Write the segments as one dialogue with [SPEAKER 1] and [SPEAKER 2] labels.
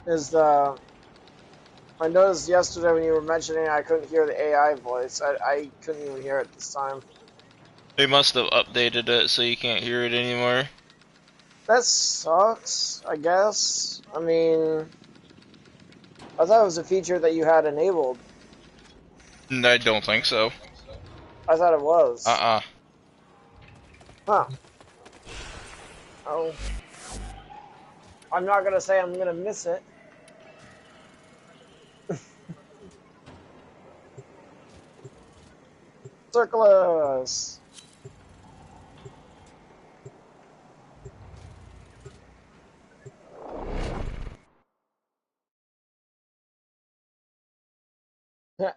[SPEAKER 1] is I noticed yesterday when you were mentioning I couldn't hear the AI voice. I couldn't even hear it this time.
[SPEAKER 2] They must have updated it so you can't hear it anymore.
[SPEAKER 1] That sucks, I guess. I mean, I thought it was a feature that you had enabled.
[SPEAKER 2] I don't think so.
[SPEAKER 1] I thought it was.
[SPEAKER 2] Uh-uh.
[SPEAKER 1] Huh. Oh. I'm not gonna say I'm gonna miss it. Circulus!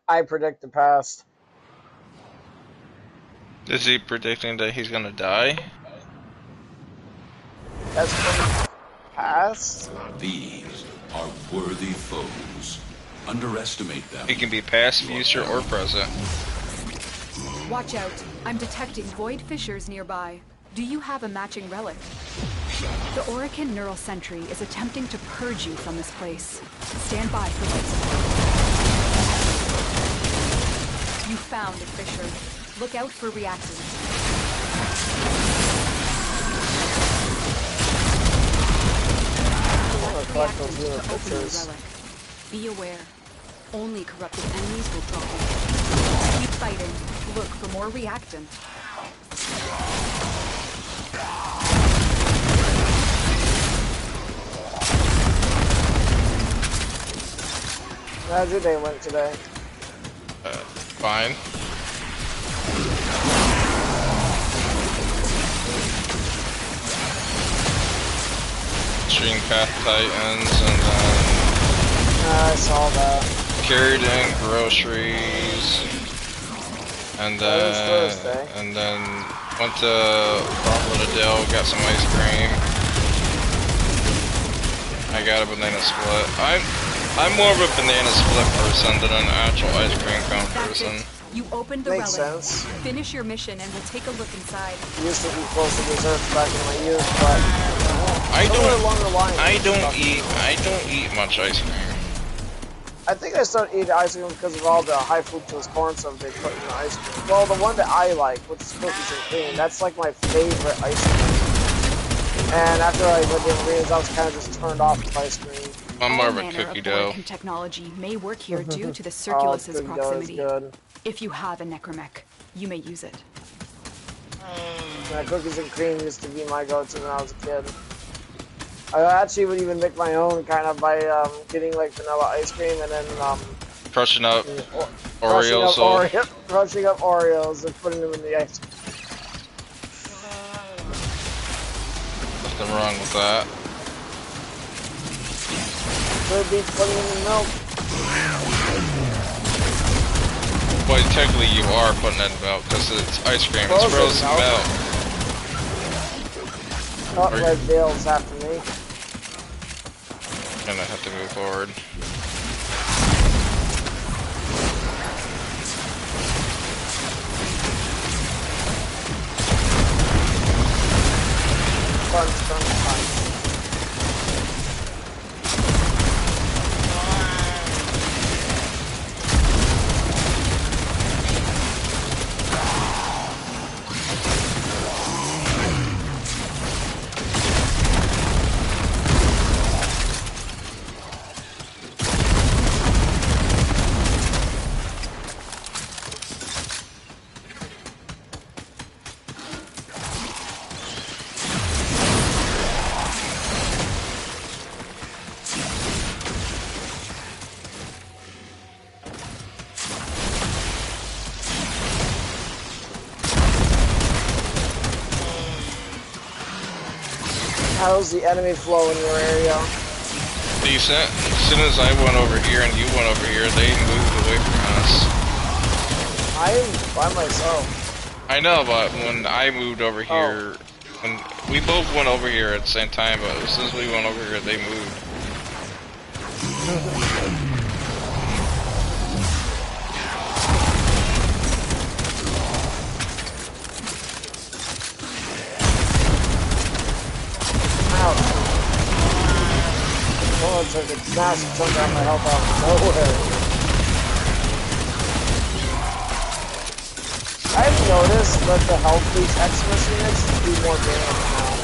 [SPEAKER 1] I predict the past.
[SPEAKER 2] Is he predicting that he's gonna die?
[SPEAKER 1] That's from past?
[SPEAKER 3] These are worthy foes. Underestimate them.
[SPEAKER 2] He can be past, future, or present.
[SPEAKER 4] Watch out. I'm detecting void fissures nearby. Do you have a matching relic? The Orican Neural Sentry is attempting to purge you from this place. Stand by for life support. You found a fissure. Look out for reactants.
[SPEAKER 1] Collect those little
[SPEAKER 4] To open the
[SPEAKER 1] pictures.
[SPEAKER 4] relic. Be aware. Only corrupted enemies will drop it. Keep fighting. Look for more reactant.
[SPEAKER 1] How's your day went today?
[SPEAKER 2] Fine. Shooting Path Titans and then
[SPEAKER 1] I saw that.
[SPEAKER 2] carried in groceries and then went to Fort Lauderdale, got some ice cream. I got a banana split. I'm more of a banana split person than an actual ice cream cone person.
[SPEAKER 4] You opened the
[SPEAKER 1] Makes
[SPEAKER 4] relic.
[SPEAKER 1] sense.
[SPEAKER 4] Finish your mission and we'll take a look inside.
[SPEAKER 1] Used to be close to desserts back in my youth, but
[SPEAKER 2] I
[SPEAKER 1] somewhere along the line.
[SPEAKER 2] I don't eat much ice cream.
[SPEAKER 1] I think I started eating ice cream because of all the high fructose corn stuff they put in the ice cream. Well, the one that I like, which is cookies and cream, that's like my favorite ice cream. And after I went to ingredients, I was kind of just turned off with ice cream.
[SPEAKER 2] I'm more of a
[SPEAKER 4] All manner
[SPEAKER 2] cookie
[SPEAKER 4] of
[SPEAKER 2] dough.
[SPEAKER 4] Orican technology may work here due to the
[SPEAKER 1] Oh,
[SPEAKER 4] Circulus's
[SPEAKER 1] cookie dough is
[SPEAKER 4] proximity.
[SPEAKER 1] good.
[SPEAKER 4] If you have a necromech, you may use it.
[SPEAKER 1] Yeah, cookies and cream used to be my go-to when I was a kid. I actually would even make my own kind of by getting like vanilla ice cream and then
[SPEAKER 2] Crushing up
[SPEAKER 1] crushing
[SPEAKER 2] Oreos.
[SPEAKER 1] crushing up Oreos and putting them in the ice cream.
[SPEAKER 2] Nothing wrong with that.
[SPEAKER 1] Could be putting them in milk.
[SPEAKER 2] Well, technically you are putting it in milk because it's ice cream. It's frozen milk.
[SPEAKER 1] Oh, Red Veil's after me.
[SPEAKER 2] Gonna have to move forward.
[SPEAKER 1] Fun. How's the enemy flow in your area?
[SPEAKER 2] Decent. As soon as I went over here and you went over here, they moved away from us.
[SPEAKER 1] I'm by myself.
[SPEAKER 2] I know, but when I moved over here, when we both went over here at the same time, but as soon as we went over here, they moved.
[SPEAKER 1] took a massive chunk out of my health out of nowhere. I've noticed that the health these Xmas units do more damage now.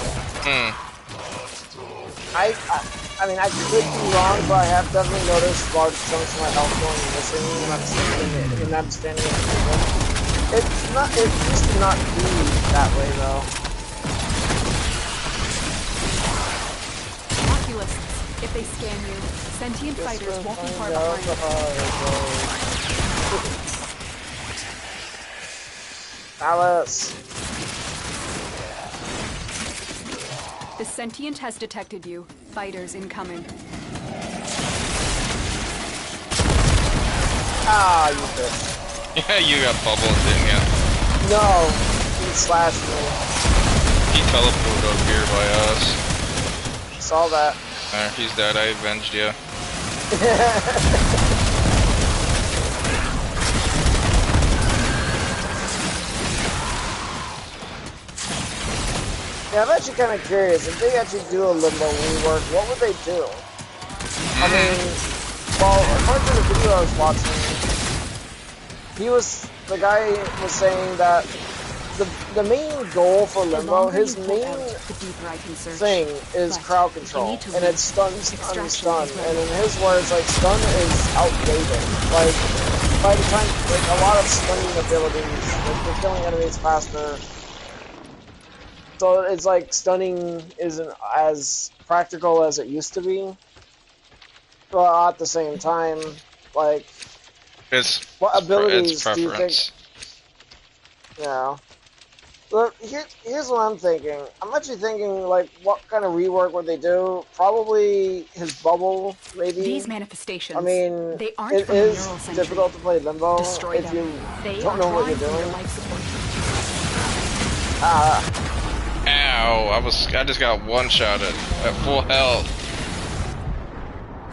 [SPEAKER 1] I mean, I could be wrong, but I have definitely noticed large chunks of my health going missing when I'm standing in the table. It used to not be that way, though.
[SPEAKER 4] Oculists, if they scan you, sentient fighters won't be far behind.
[SPEAKER 1] Alice!
[SPEAKER 4] The sentient has detected you. Fighters incoming.
[SPEAKER 1] Ah, you bitch.
[SPEAKER 2] Yeah, you got bubbled, didn't you?
[SPEAKER 1] No, he slashed me.
[SPEAKER 2] He teleported up here by us.
[SPEAKER 1] Saw that.
[SPEAKER 2] He's dead, I avenged you.
[SPEAKER 1] Yeah, I'm actually kind of curious. If they actually do a Limbo rework, what would they do? I mean, well, according to the video I was watching, the guy was saying that the main goal for Limbo, his main thing is crowd control, and it's stun. And in his words, like, stun is outdated. Like, by the time, like, a lot of stunning abilities, like, they're killing enemies faster. So it's like stunning isn't as practical as it used to be. But at the same time, like, what abilities do you think? Yeah. Look, here's what I'm thinking. I'm actually thinking, like, what kind of rework would they do? Probably his bubble, maybe.
[SPEAKER 4] These manifestations.
[SPEAKER 1] I mean,
[SPEAKER 4] they aren't
[SPEAKER 1] it is difficult to play Limbo if you don't know what you're doing.
[SPEAKER 2] Ow! I just got one shot at full health.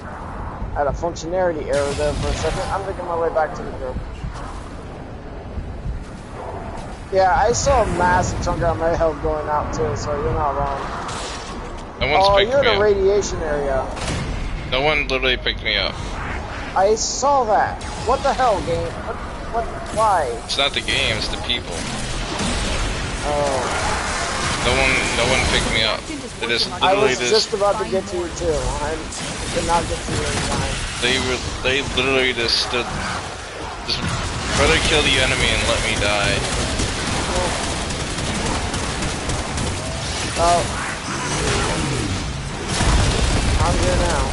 [SPEAKER 1] I had a functionality error there for a second. I'm making my way back to the group. Yeah, I saw a massive chunk out of my health going out too, so you're not wrong.
[SPEAKER 2] No one's picked me up.
[SPEAKER 1] You're in the radiation area.
[SPEAKER 2] No one literally picked me up.
[SPEAKER 1] I saw that. What the hell, game? What? Why?
[SPEAKER 2] It's not the game, it's the people.
[SPEAKER 1] Oh.
[SPEAKER 2] No one picked me up. It is literally
[SPEAKER 1] I was just about to get to you too. I did not get to you in time.
[SPEAKER 2] They literally just stood, just rather kill the enemy and let me die.
[SPEAKER 1] Oh, I'm here now.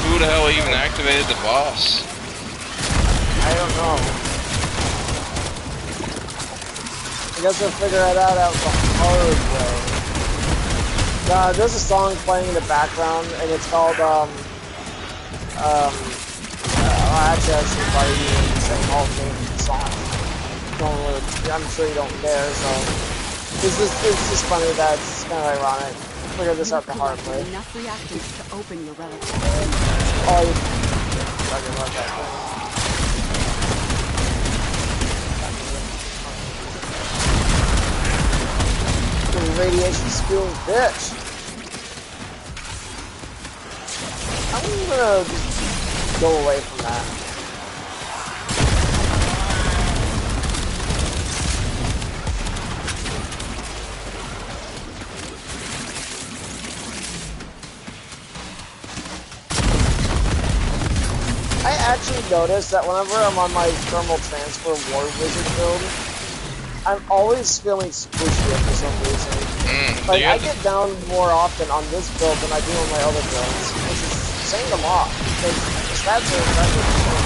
[SPEAKER 2] Who the hell even activated the boss?
[SPEAKER 1] I don't know. I guess we'll figure it out the hard way. There's a song playing in the background, and it's called, actually, I should probably be saying all the names of the song. I'm sure you don't care, so. It's just funny that it's kind of ironic. Figure this out the hard way.
[SPEAKER 4] Enough reactants to open your relic.
[SPEAKER 1] Oh, you're talking about that thing. Radiation skills, bitch. I'm gonna just go away from that. I actually noticed that whenever I'm on my thermal transfer war wizard build, I'm always feeling squishy for some reason. Like, I get down more often on this build than I do on my other builds, which is saying a lot, because the stats are exactly the same.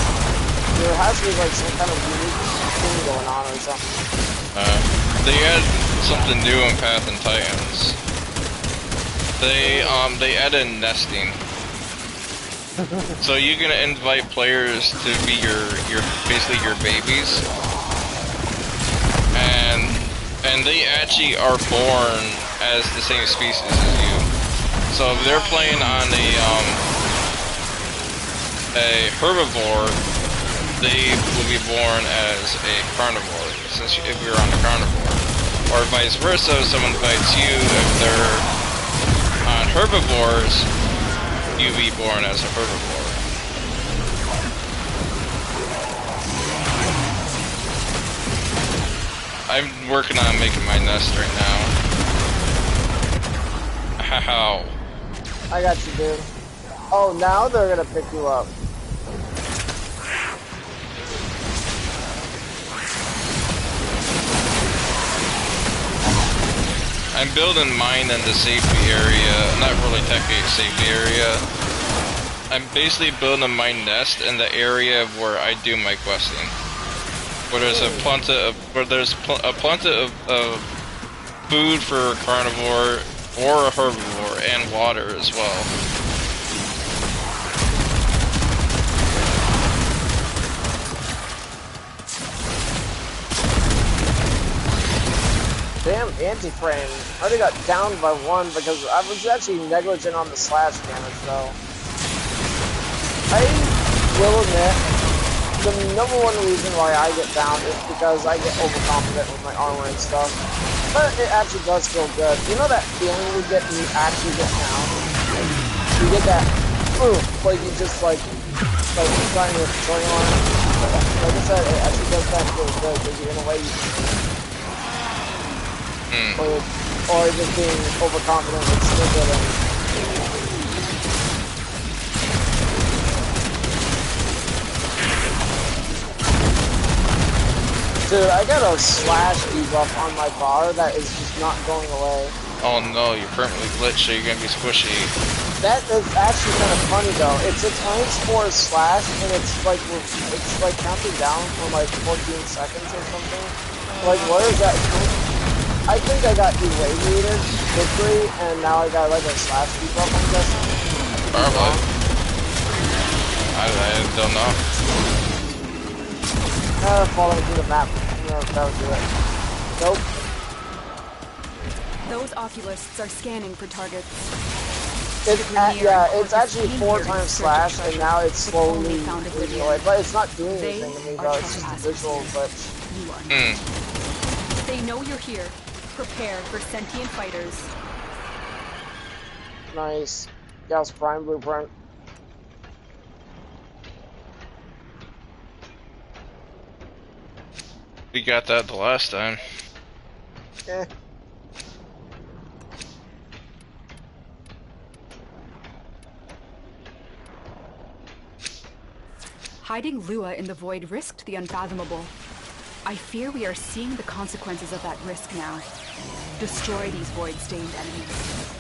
[SPEAKER 1] There has to be, like, some kind of unique thing going on or something.
[SPEAKER 2] They add something new in Path and Titans. They added nesting. So you're gonna invite players to be basically your babies. And they actually are born as the same species as you. So if they're playing on a herbivore, they will be born as a carnivore, if you're on a carnivore. Or or vice versa, if someone fights you, if they're on herbivores, you be born as a herbivore. I'm working on making my nest right now. How?
[SPEAKER 1] I got you, dude. Oh, now they're gonna pick you up.
[SPEAKER 2] I'm building mine in the safety area, not really technically a safety area. I'm basically building my nest in the area where I do my questing. Where there's a plunta of food for a carnivore or a herbivore, and water as well.
[SPEAKER 1] Damn, anti-frame. I already got downed by one because I was actually negligent on the slash damage, though. I will admit, the number one reason why I get downed is because I get overconfident with my armor and stuff. But it actually does feel good. You know that feeling you get when you actually get down? You get that, like you just like trying to swing on. Like I said, it actually does kind of feel good because you're in a way you can or just being overconfident and stupid and dude, I got a slash debuff on my bar that is just not going away.
[SPEAKER 2] Oh no, you're permanently glitched, so you're gonna be squishy.
[SPEAKER 1] That is actually kind of funny though. It's a times 4 slash and it's like counting down for like 14 seconds or something. Like where is that? I think I got irradiated quickly, and now I got like a slash debuff, I'm guessing.
[SPEAKER 2] Probably. I don't know.
[SPEAKER 1] Following through the map. No, that would do it. Nope.
[SPEAKER 4] Those oculists are scanning for targets.
[SPEAKER 1] It's actually 4 times slash, and now it's slowly moving away. But it's not doing anything to me, though. It's just a visual glitch.
[SPEAKER 4] They know you're here. Prepare for sentient fighters.
[SPEAKER 1] Nice. Gauss Prime Blueprint.
[SPEAKER 2] We got that the last time.
[SPEAKER 1] Eh.
[SPEAKER 4] Hiding Lua in the void risked the unfathomable. I fear we are seeing the consequences of that risk now. Destroy these void-stained enemies.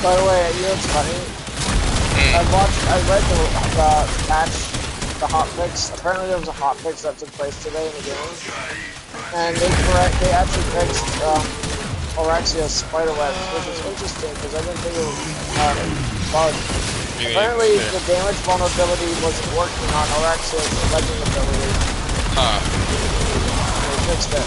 [SPEAKER 1] By the way, you know what's funny? I read the patch, the hotfix. Apparently there was a hotfix that took place today in the game. And they actually fixed Orexia's spider webs, which is interesting because I didn't think it was bugged. Apparently the damage vulnerability wasn't working on Orexia's legend ability. They fixed it.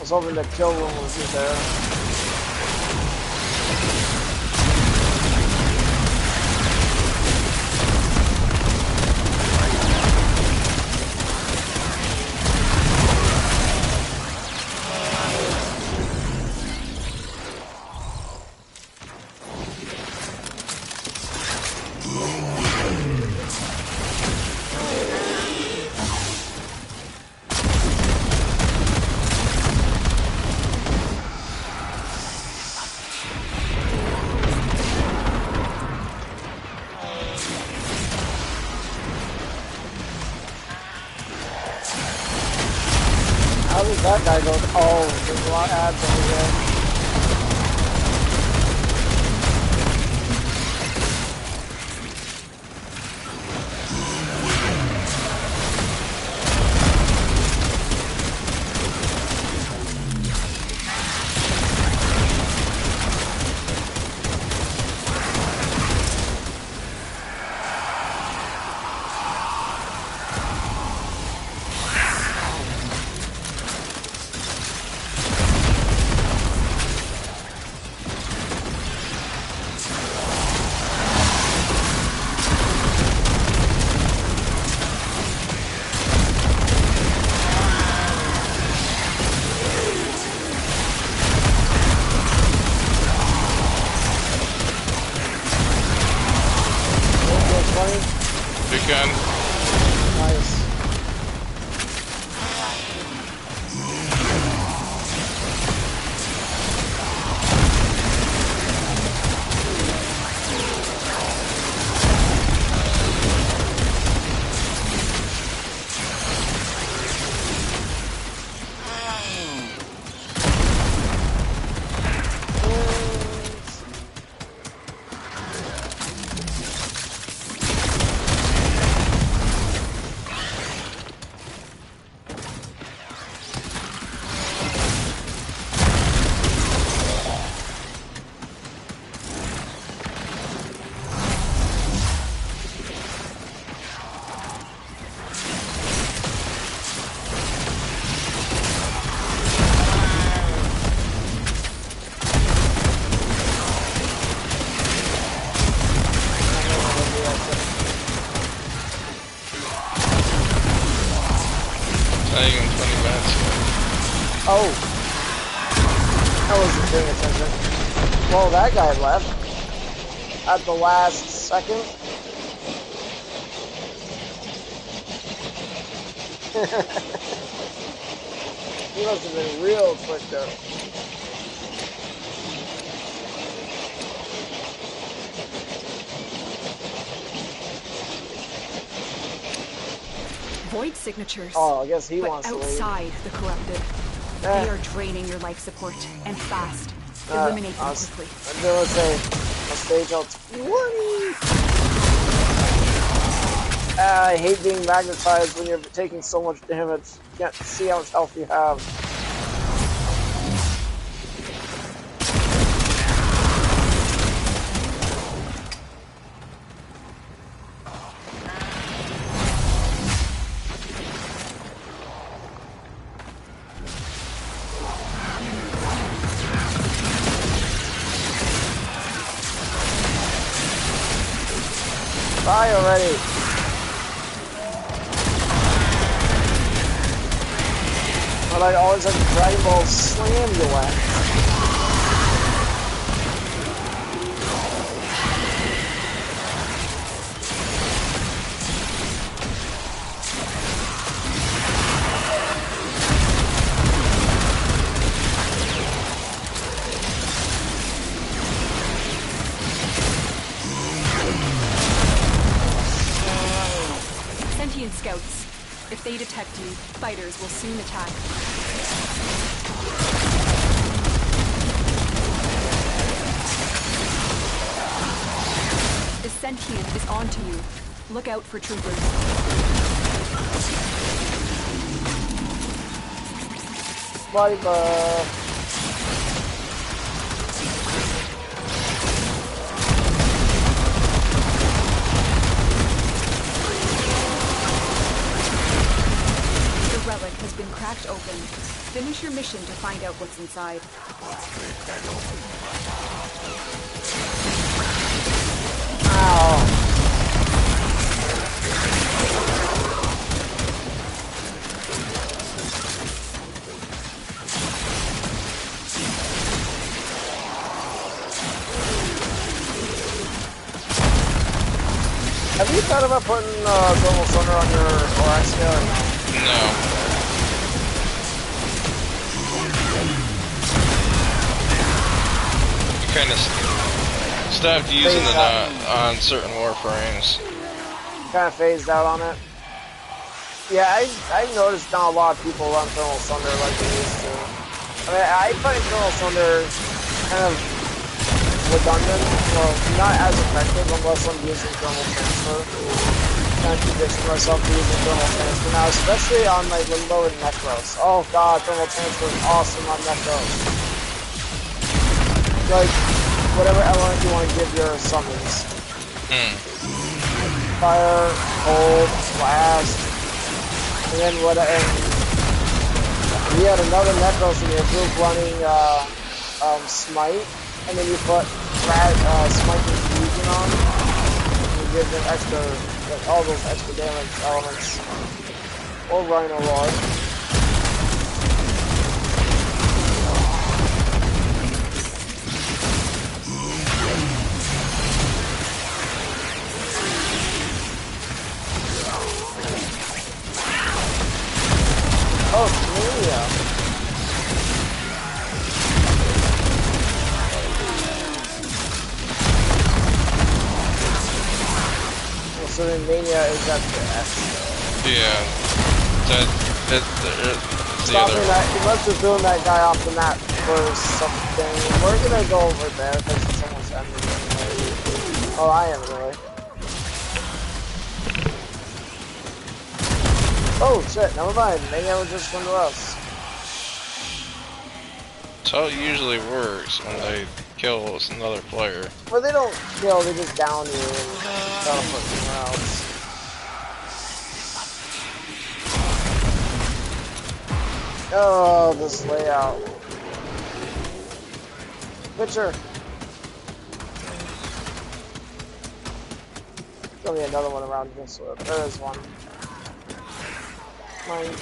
[SPEAKER 1] was hoping the kill room would be there. How does that guy go? Oh, there's a lot of ads over there.
[SPEAKER 2] You can.
[SPEAKER 1] Nice.
[SPEAKER 2] Not even 20 minutes.
[SPEAKER 1] Oh. I wasn't paying attention. Well, that guy left. At the last second. He must have been real quick though.
[SPEAKER 4] Void signatures.
[SPEAKER 1] Oh, I guess he
[SPEAKER 4] but
[SPEAKER 1] wants to leave.
[SPEAKER 4] outside the corrupted. They are draining your life support, and fast. Eliminate them quickly.
[SPEAKER 1] I'm gonna say a stage out 20. I hate being magnetized when you're taking so much damage. You can't see how much health you have. Die already. But I always have to Dragon Ball slam you at.
[SPEAKER 4] Sentient scouts. If they detect you, fighters will soon attack. The sentient is onto you. Look out for troopers.
[SPEAKER 1] Body buff.
[SPEAKER 4] The relic has been cracked open. Finish your mission to find out what's inside.
[SPEAKER 1] Ow. Have you thought about putting thermal thunder on your Oraxia or no?
[SPEAKER 2] No. You kind of stopped using it on certain Warframes.
[SPEAKER 1] Kind of phased out on it. Yeah, I noticed not a lot of people run thermal thunder like they used to. I mean, I find thermal thunder kind of redundant, well, not as effective unless I'm using thermal transfer. Kind of condition myself to using thermal transfer now, especially on like Limbo and Necros. Oh god, thermal transfer is awesome on Necros. Like, whatever element you want to give your summons. Fire, cold, blast, and then what? And we had another Necros in your group running Smite. And then you put Smite Infusion on, and you give them extra, like, all those extra damage elements. Or Rhino Lord. Oh, Mania. So then Mania is at the S.
[SPEAKER 2] Yeah. The
[SPEAKER 1] Stopping
[SPEAKER 2] other.
[SPEAKER 1] that, he must have thrown that guy off the map for something. We're gonna go over there because it's almost ending anyway. Oh, I am really. Oh shit, never mind. Mania was just come to us.
[SPEAKER 2] That's how it usually works when they kill another player.
[SPEAKER 1] Well, they don't kill, they just down you and teleport somewhere else. Oh, this layout. Pitcher. There'll be another one around this way. There is one. Mine.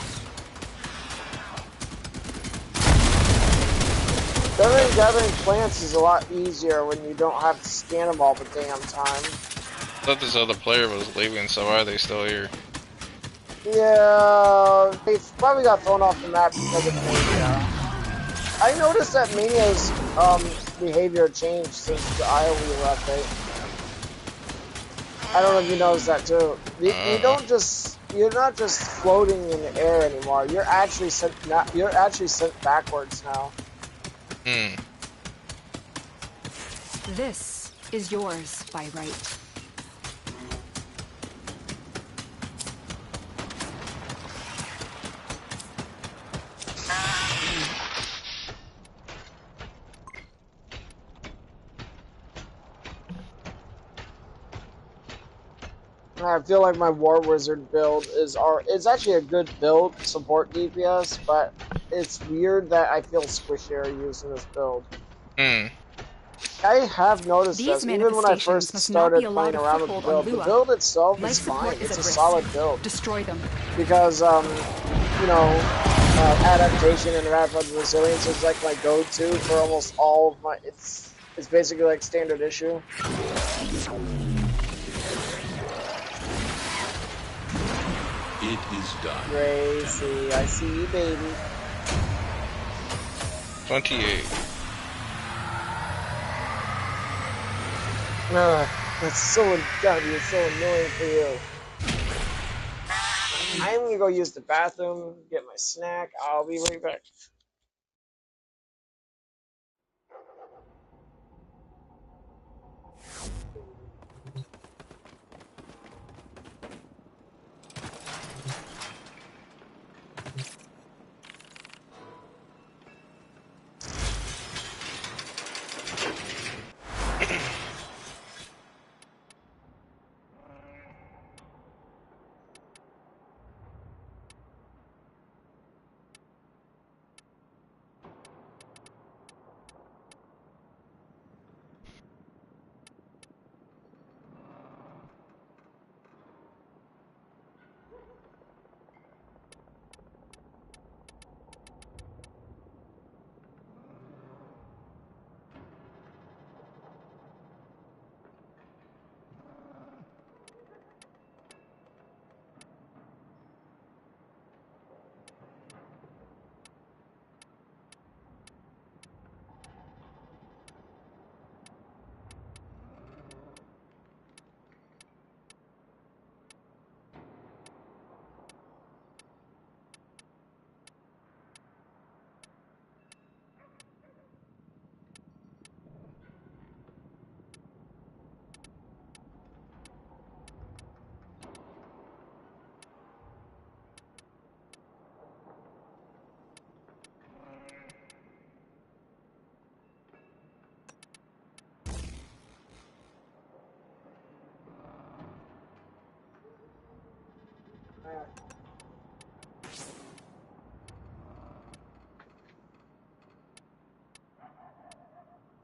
[SPEAKER 1] Gathering plants is a lot easier when you don't have to scan them all the damn time.
[SPEAKER 2] I thought this other player was leaving, so why are they still here?
[SPEAKER 1] Yeah, they probably got thrown off the map because of Mania. I noticed that Mania's behavior changed since the IOE update. I don't know if you noticed that too. You're not just floating in the air anymore. You're actually sent backwards now.
[SPEAKER 4] This is yours by right.
[SPEAKER 1] I feel like my War Wizard build it's actually a good build, support DPS, but it's weird that I feel squishier using this build. I have noticed this, even when I first started playing around with the build itself is fine, it's a solid build.
[SPEAKER 4] Destroy them.
[SPEAKER 1] Because, adaptation and rapid resilience is like my go-to for almost all of my, it's basically like standard issue.
[SPEAKER 3] It is done.
[SPEAKER 1] Gracie, I see you, baby.
[SPEAKER 2] 28.
[SPEAKER 1] That's gotta be so annoying for you. I'm gonna go use the bathroom, get my snack. I'll be right back.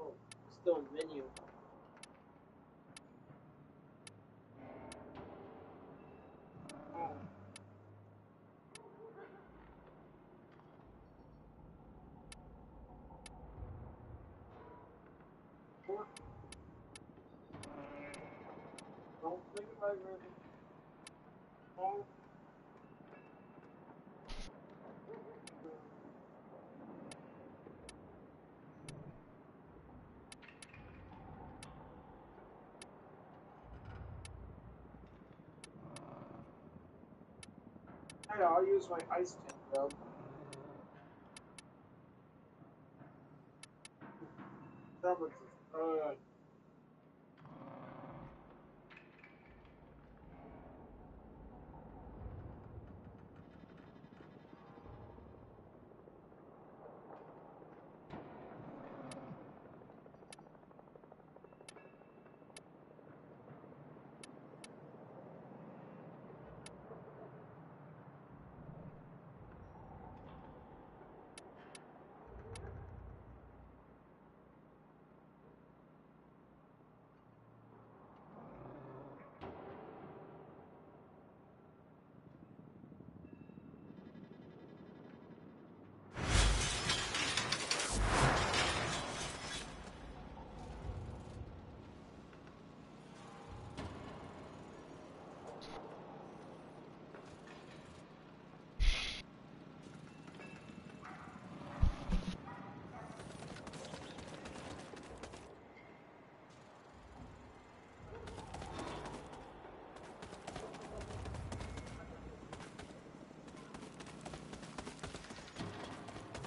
[SPEAKER 1] Oh, still in menu. Oh. Don't think about it. Oh. I know, I'll use my ice tank though. Uh,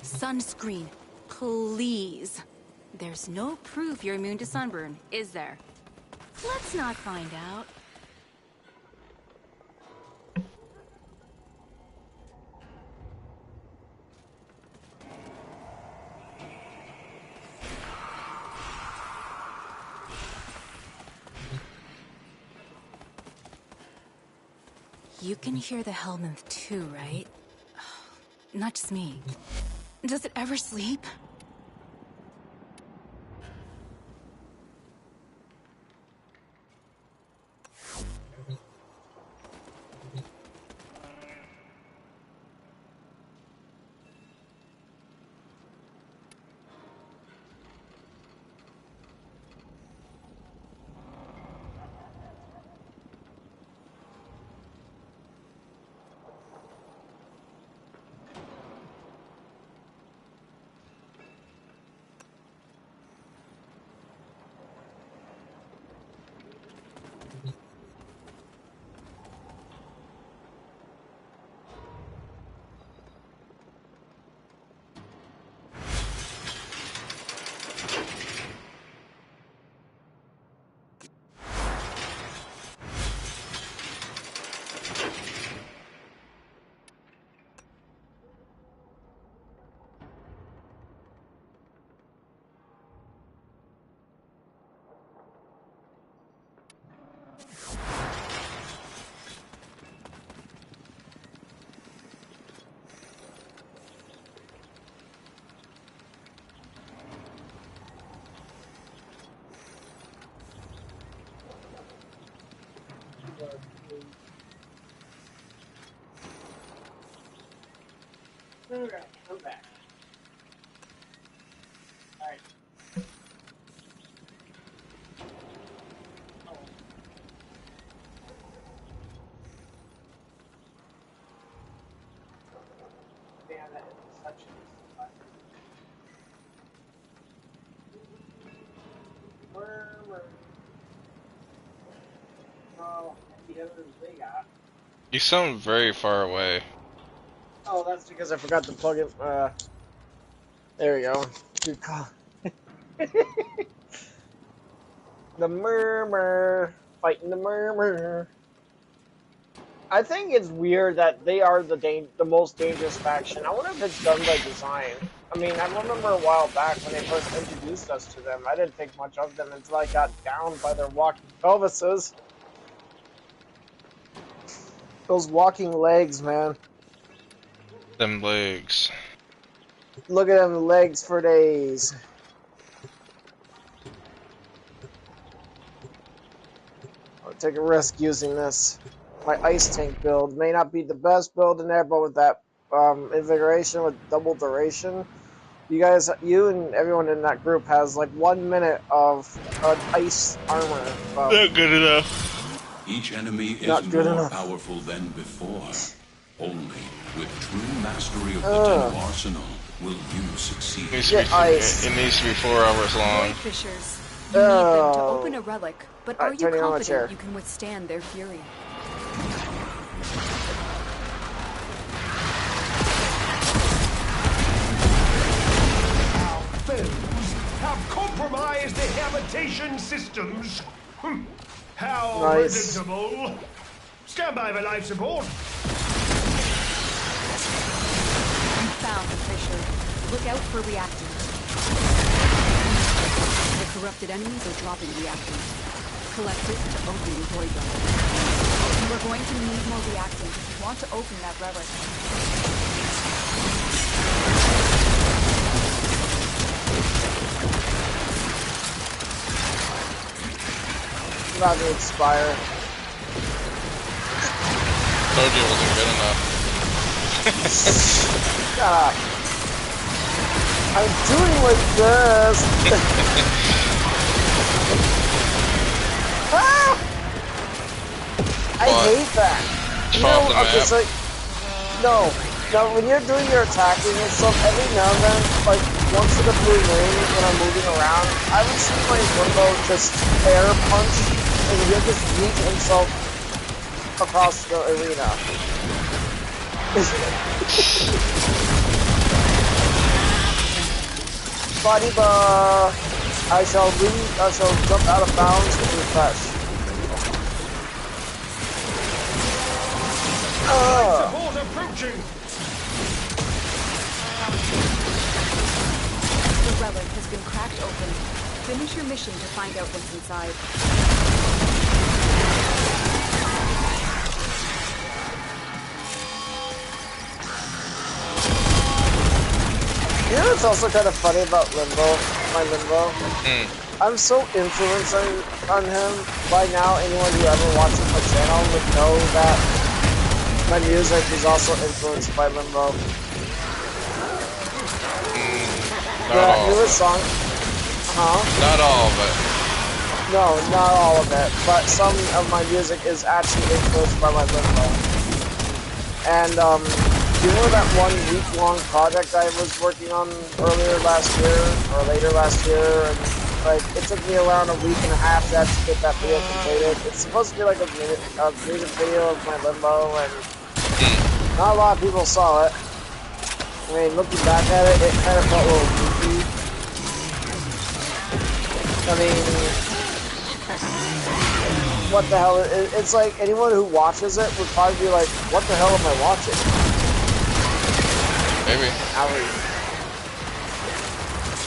[SPEAKER 5] Sunscreen, please. There's no proof you're immune to sunburn, is there? Let's not find out. You can hear the Helminth too, right? Not just me. Does it ever sleep?
[SPEAKER 1] Alright, I'm back. Alright. Oh. Damn, that intersection is Murmur. Oh, the others they got.
[SPEAKER 2] You sound very far away.
[SPEAKER 1] Oh, that's because I forgot to plug it. There we go. Good call. The murmur. Fighting the murmur. I think it's weird that they are the most dangerous faction. I wonder if it's done by design. I mean, I remember a while back when they first introduced us to them, I didn't think much of them until I got downed by their walking pelvises. Those walking legs, man.
[SPEAKER 2] Them legs.
[SPEAKER 1] Look at them legs for days. I'll take a risk using this. My ice tank build may not be the best build in there, but with that invigoration with double duration, you guys, you and everyone in that group has like 1 minute of ice armor.
[SPEAKER 2] Not good enough.
[SPEAKER 3] Each enemy is
[SPEAKER 1] Not good
[SPEAKER 3] more
[SPEAKER 1] enough.
[SPEAKER 3] powerful than before. Only with true mastery of the Tenno arsenal will you succeed.
[SPEAKER 2] It needs to be 4 hours long.
[SPEAKER 4] Void fissures. You need them to open a relic, but are you
[SPEAKER 1] turning on my chair.
[SPEAKER 4] confident you can withstand their fury?
[SPEAKER 6] Our foes have compromised the habitation systems. How
[SPEAKER 1] Nice.
[SPEAKER 6] predictable. Stand by for life support.
[SPEAKER 4] You found the fissure. Look out for reactants. The corrupted enemies are dropping reactants. Collect it to open the void relic. You are going to need more reactants if you want to open that relic.
[SPEAKER 1] About to expire.
[SPEAKER 2] Told you it wasn't good enough.
[SPEAKER 1] Shut up. I'm doing like this. Ah! I hate that. You
[SPEAKER 2] Fall
[SPEAKER 1] know,
[SPEAKER 2] off the
[SPEAKER 1] okay,
[SPEAKER 2] map.
[SPEAKER 1] so, no, when you're doing your attacking and stuff, every now and then, like, once in a blue moon, when I'm moving around, I would see my Limbo just air punch, and he'll just yeet himself across the arena. Body bar. I shall jump out of bounds and refresh.
[SPEAKER 6] Support approaching.
[SPEAKER 4] The relic has been cracked open. Finish your mission to find out what's inside.
[SPEAKER 1] You know what's also kind of funny about my Limbo? I'm so influenced on him. By now, anyone who ever watches my channel would know that my music is also influenced by Limbo. The newest song,
[SPEAKER 2] Not all of it.
[SPEAKER 1] No, not all of it, but some of my music is actually influenced by my Limbo. And you know that 1 week-long project I was working on earlier last year, or later last year, and like it took me around a week and a half to actually get that video completed. It's supposed to be like a music video of my Limbo, and not a lot of people saw it. I mean, looking back at it, it kind of felt a little goofy. I mean, what the hell? It's like anyone who watches it would probably be like, what the hell am I watching?
[SPEAKER 2] Maybe.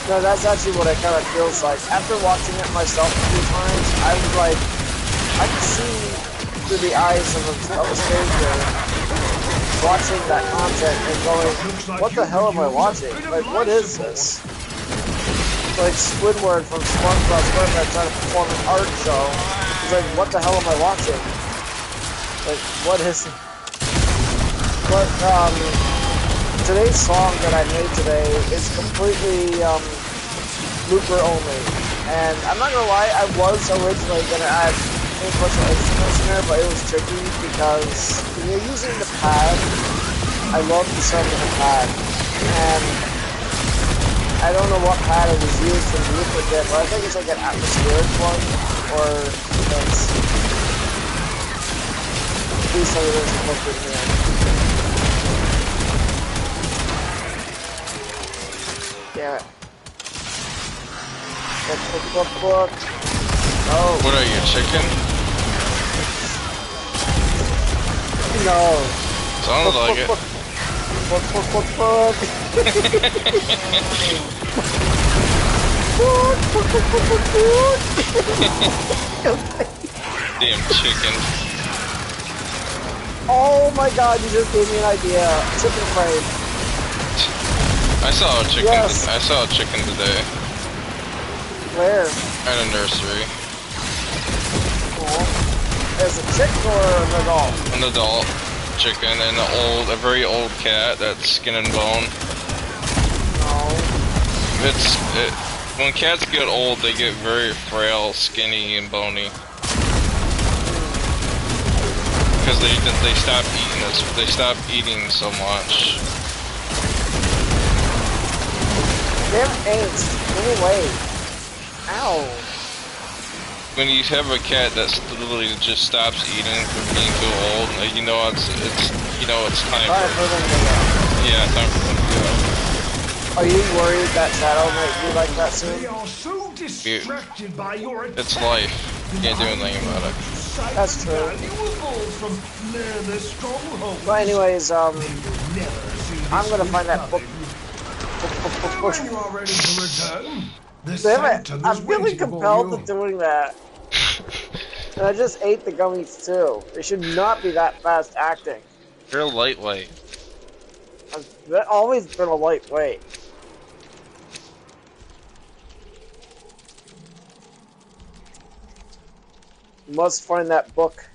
[SPEAKER 1] No, that's actually what it kind of feels like. After watching it myself a few times, I was like, I can see through the eyes of a stranger watching that content and going, what the hell am I watching? Like, what is this? It's like Squidward from SpongeBob SquarePants trying to perform an art show. He's like, what the hell am I watching? Like, what is it? But, today's song that I made today is completely, looper only. And I'm not gonna lie, I was originally gonna add a bunch of instruments in there, but it was tricky because when you're using the pad, I love the sound of the pad. And I don't know what pad it was used to duplicate, but I think it's like an atmospheric one, or it's... Please tell me there's a book in here. Damn it. Book. Oh.
[SPEAKER 2] What are you, chicken?
[SPEAKER 1] No.
[SPEAKER 2] Sounded like it. Damn chicken.
[SPEAKER 1] Oh my god, you just gave me an idea. Chicken frame.
[SPEAKER 2] I saw a chicken.
[SPEAKER 1] Yes.
[SPEAKER 2] I saw a chicken today
[SPEAKER 1] Where?
[SPEAKER 2] at a nursery.
[SPEAKER 1] Cool. Is it a chick or an adult?
[SPEAKER 2] An adult chicken and a very old cat that's skin and bone.
[SPEAKER 1] No.
[SPEAKER 2] When cats get old, they get very frail, skinny, and bony. Because they stop eating this. They stop eating so much.
[SPEAKER 1] Damn angst. Anyway. Ow.
[SPEAKER 2] When you have a cat that literally just stops eating from being too old, you know it's time
[SPEAKER 1] Time for them to go.
[SPEAKER 2] Yeah, time for them to go.
[SPEAKER 1] Are you worried that Shadow might be like that soon?
[SPEAKER 6] They are so distracted by your
[SPEAKER 2] It's life. You can't do anything about it.
[SPEAKER 1] That's true.
[SPEAKER 6] valuables from their strongholds.
[SPEAKER 1] But anyways, I'm gonna find that book.
[SPEAKER 6] When you are ready to return, the
[SPEAKER 1] Damn it!
[SPEAKER 6] Sanctum
[SPEAKER 1] I'm
[SPEAKER 6] is
[SPEAKER 1] feeling
[SPEAKER 6] waiting
[SPEAKER 1] compelled
[SPEAKER 6] for
[SPEAKER 1] to
[SPEAKER 6] you.
[SPEAKER 1] doing that. And I just ate the gummies too. They should not be that fast acting.
[SPEAKER 2] You're lightweight.
[SPEAKER 1] I've always been a lightweight. Must find that book.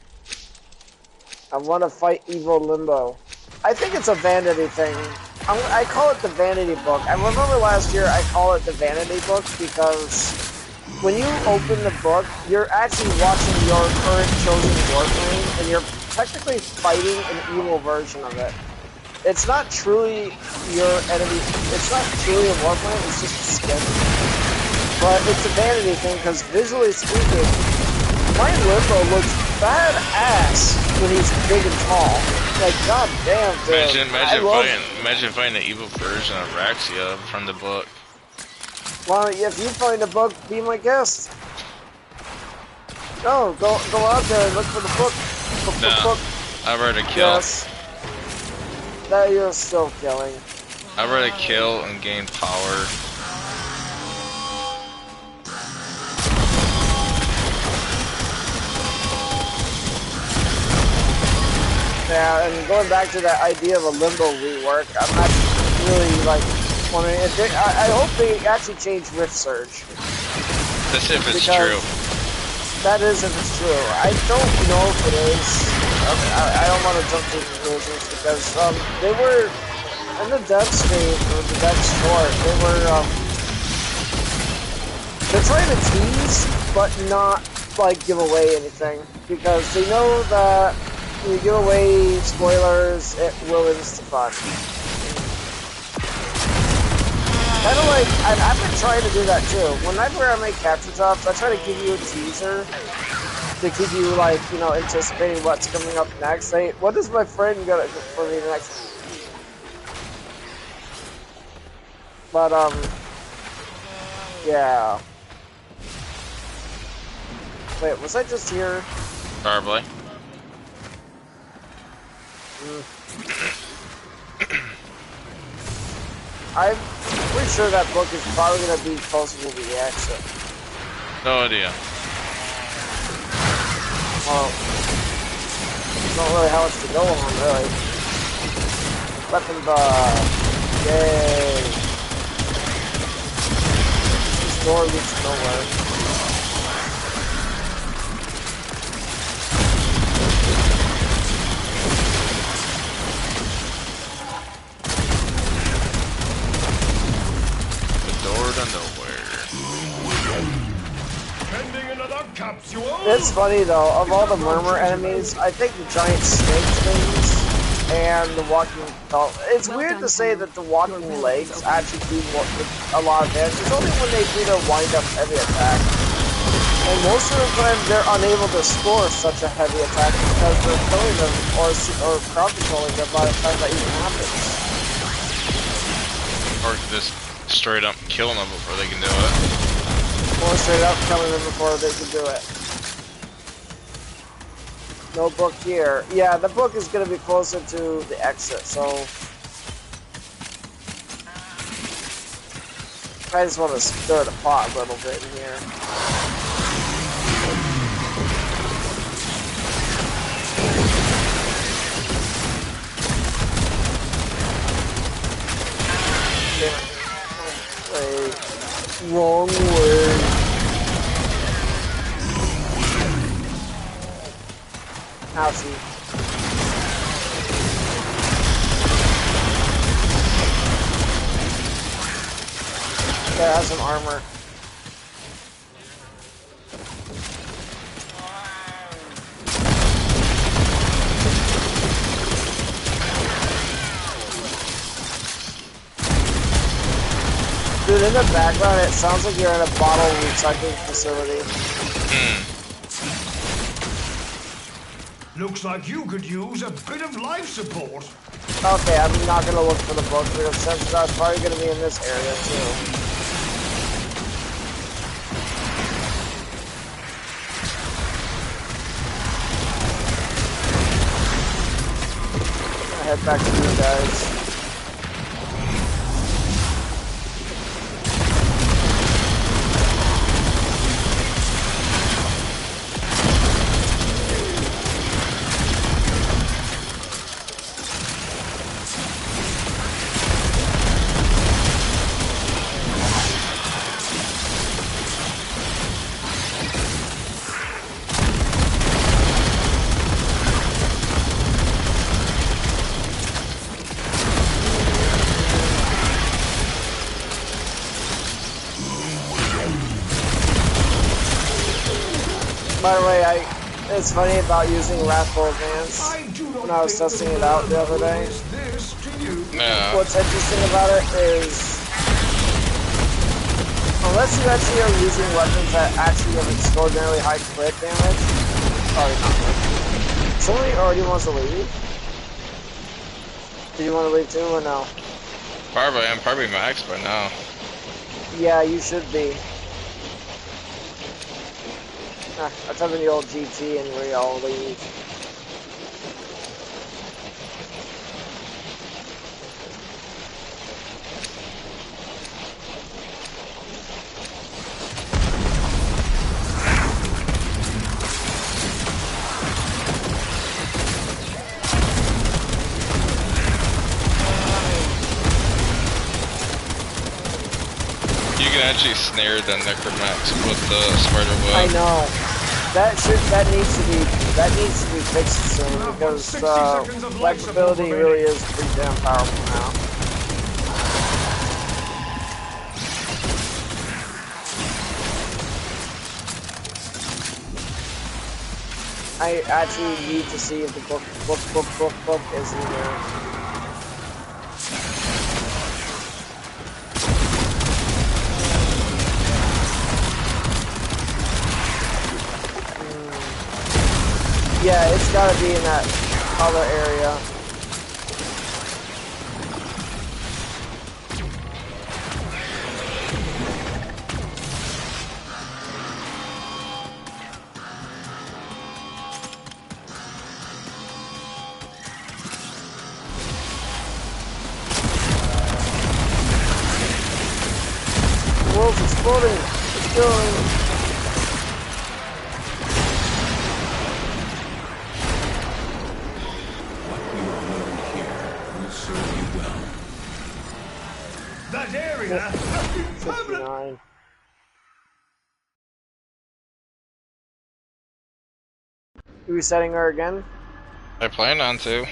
[SPEAKER 1] I want to fight evil Limbo. I think it's a vanity thing. I call it the vanity book. I remember last year I call it the vanity book because when you open the book, you're actually watching your current chosen Warframe, and you're technically fighting an evil version of it. It's not truly your enemy. It's not truly a Warframe. It's just a skin. But it's a vanity thing because visually speaking, my Limbo looks badass when he's big and tall. Like, god damn, dude.
[SPEAKER 2] Imagine finding an evil version of Raxia from the book.
[SPEAKER 1] Well, if you find a book, be my guest. No, go out there and look for the book.
[SPEAKER 2] No, I'd rather kill.
[SPEAKER 1] Yes. That you're still killing.
[SPEAKER 2] I'd rather kill and gain power.
[SPEAKER 1] Yeah, and going back to that idea of a Limbo rework, I'm not really like wondering if I hope they actually change Rift Surge.
[SPEAKER 2] That's if it's true.
[SPEAKER 1] That is if it's true. I don't know if it is. I don't want to jump to conclusions because they were in the dev state or the dev short. They're trying to tease, but not like give away anything because they know that. You give away spoilers, it ruins the fun. Kind of like, I've been trying to do that too. Whenever I make capture tops, I try to give you a teaser to keep you, like, you know, anticipating what's coming up next. Hey, what is my friend gonna do for me next? But, yeah. Wait, was I just here?
[SPEAKER 2] Probably.
[SPEAKER 1] I'm pretty sure that book is probably going to be closer to the exit.
[SPEAKER 2] No idea.
[SPEAKER 1] Well, there's not really how much to go on, really. Weapon bar. Yay. This door leads nowhere. It's funny though, of all the murmur enemies, I think the giant snake things and the walking it's weird to say that the walking legs actually do a lot of damage. It's only when they do their wind up heavy attack. And most of the time they're unable to score such a heavy attack because they're killing them or crowd controlling them by the time that even happens.
[SPEAKER 2] Or just straight up killing them before they can do it.
[SPEAKER 1] Or straight up killing them before they can do it. No book here. Yeah, the book is going to be closer to the exit, so... I just want to stir the pot a little bit in here. Wrong way. Ouchie. Yeah, it has some armor. Dude, in the background, it sounds like you're in a bottle recycling facility.
[SPEAKER 6] Looks like you could use a bit of life support.
[SPEAKER 1] Okay, I'm not gonna look for the book because chances are it's probably gonna be in this area too. I'm gonna head back to you guys. By the way, it's funny about using Wrathful Advance when I was testing it out the other day.
[SPEAKER 2] Yeah.
[SPEAKER 1] What's interesting about it is, unless you actually are using weapons that actually have extraordinarily high crit damage, probably not. Somebody already wants to leave? Do you want to leave too or no?
[SPEAKER 2] Probably, I'm probably max by now.
[SPEAKER 1] Yeah, you should be. I type in the old GT and we all leave.
[SPEAKER 2] You can actually snare the Necromax with the spider web.
[SPEAKER 1] I know. That needs to be fixed soon because flexibility really is pretty damn powerful now. I actually need to see if the book is in there. Yeah, it's gotta be in that other area. The world's exploding! It's going!
[SPEAKER 6] That area has been permanent.
[SPEAKER 1] 59. You resetting her again?
[SPEAKER 2] I plan on to.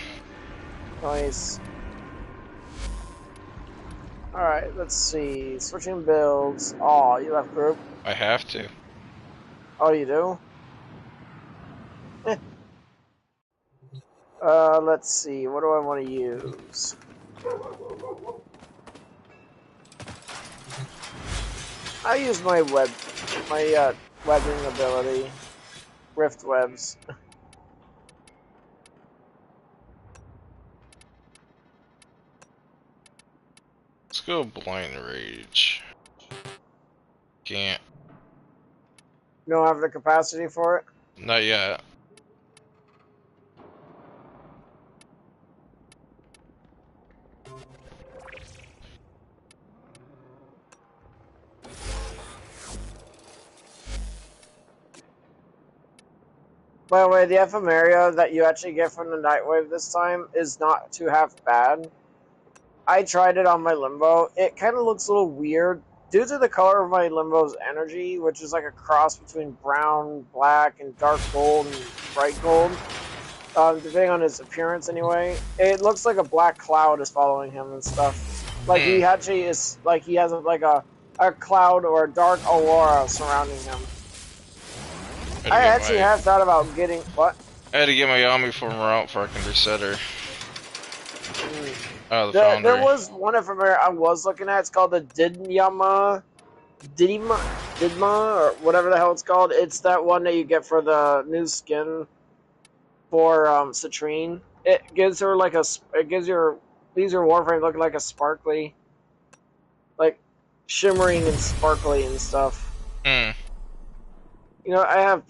[SPEAKER 1] Nice. Alright, let's see. Switching builds. Oh, you left group?
[SPEAKER 2] I have to.
[SPEAKER 1] Oh, you do? Let's see. What do I want to use? I use my webbing ability. Rift webs.
[SPEAKER 2] Let's go blind rage. Can't.
[SPEAKER 1] You don't have the capacity for it?
[SPEAKER 2] Not yet.
[SPEAKER 1] By the way, the ephemeria that you actually get from the Nightwave this time is not too half bad. I tried it on my Limbo. It kind of looks a little weird due to the color of my Limbo's energy, which is like a cross between brown, black, and dark gold and bright gold, depending on his appearance anyway, it looks like a black cloud is following him and stuff. Like he actually is, like he has like a cloud or a dark aurora surrounding him. I actually have thought about getting what?
[SPEAKER 2] I had to get my Yami former out before I can reset her. Oh,
[SPEAKER 1] There was one ephemeria I was looking at. It's called the Didma, or whatever the hell it's called. It's that one that you get for the new skin for Citrine. It gives her like leaves your Warframe looking like a sparkly, like shimmering and sparkly and stuff. You know, I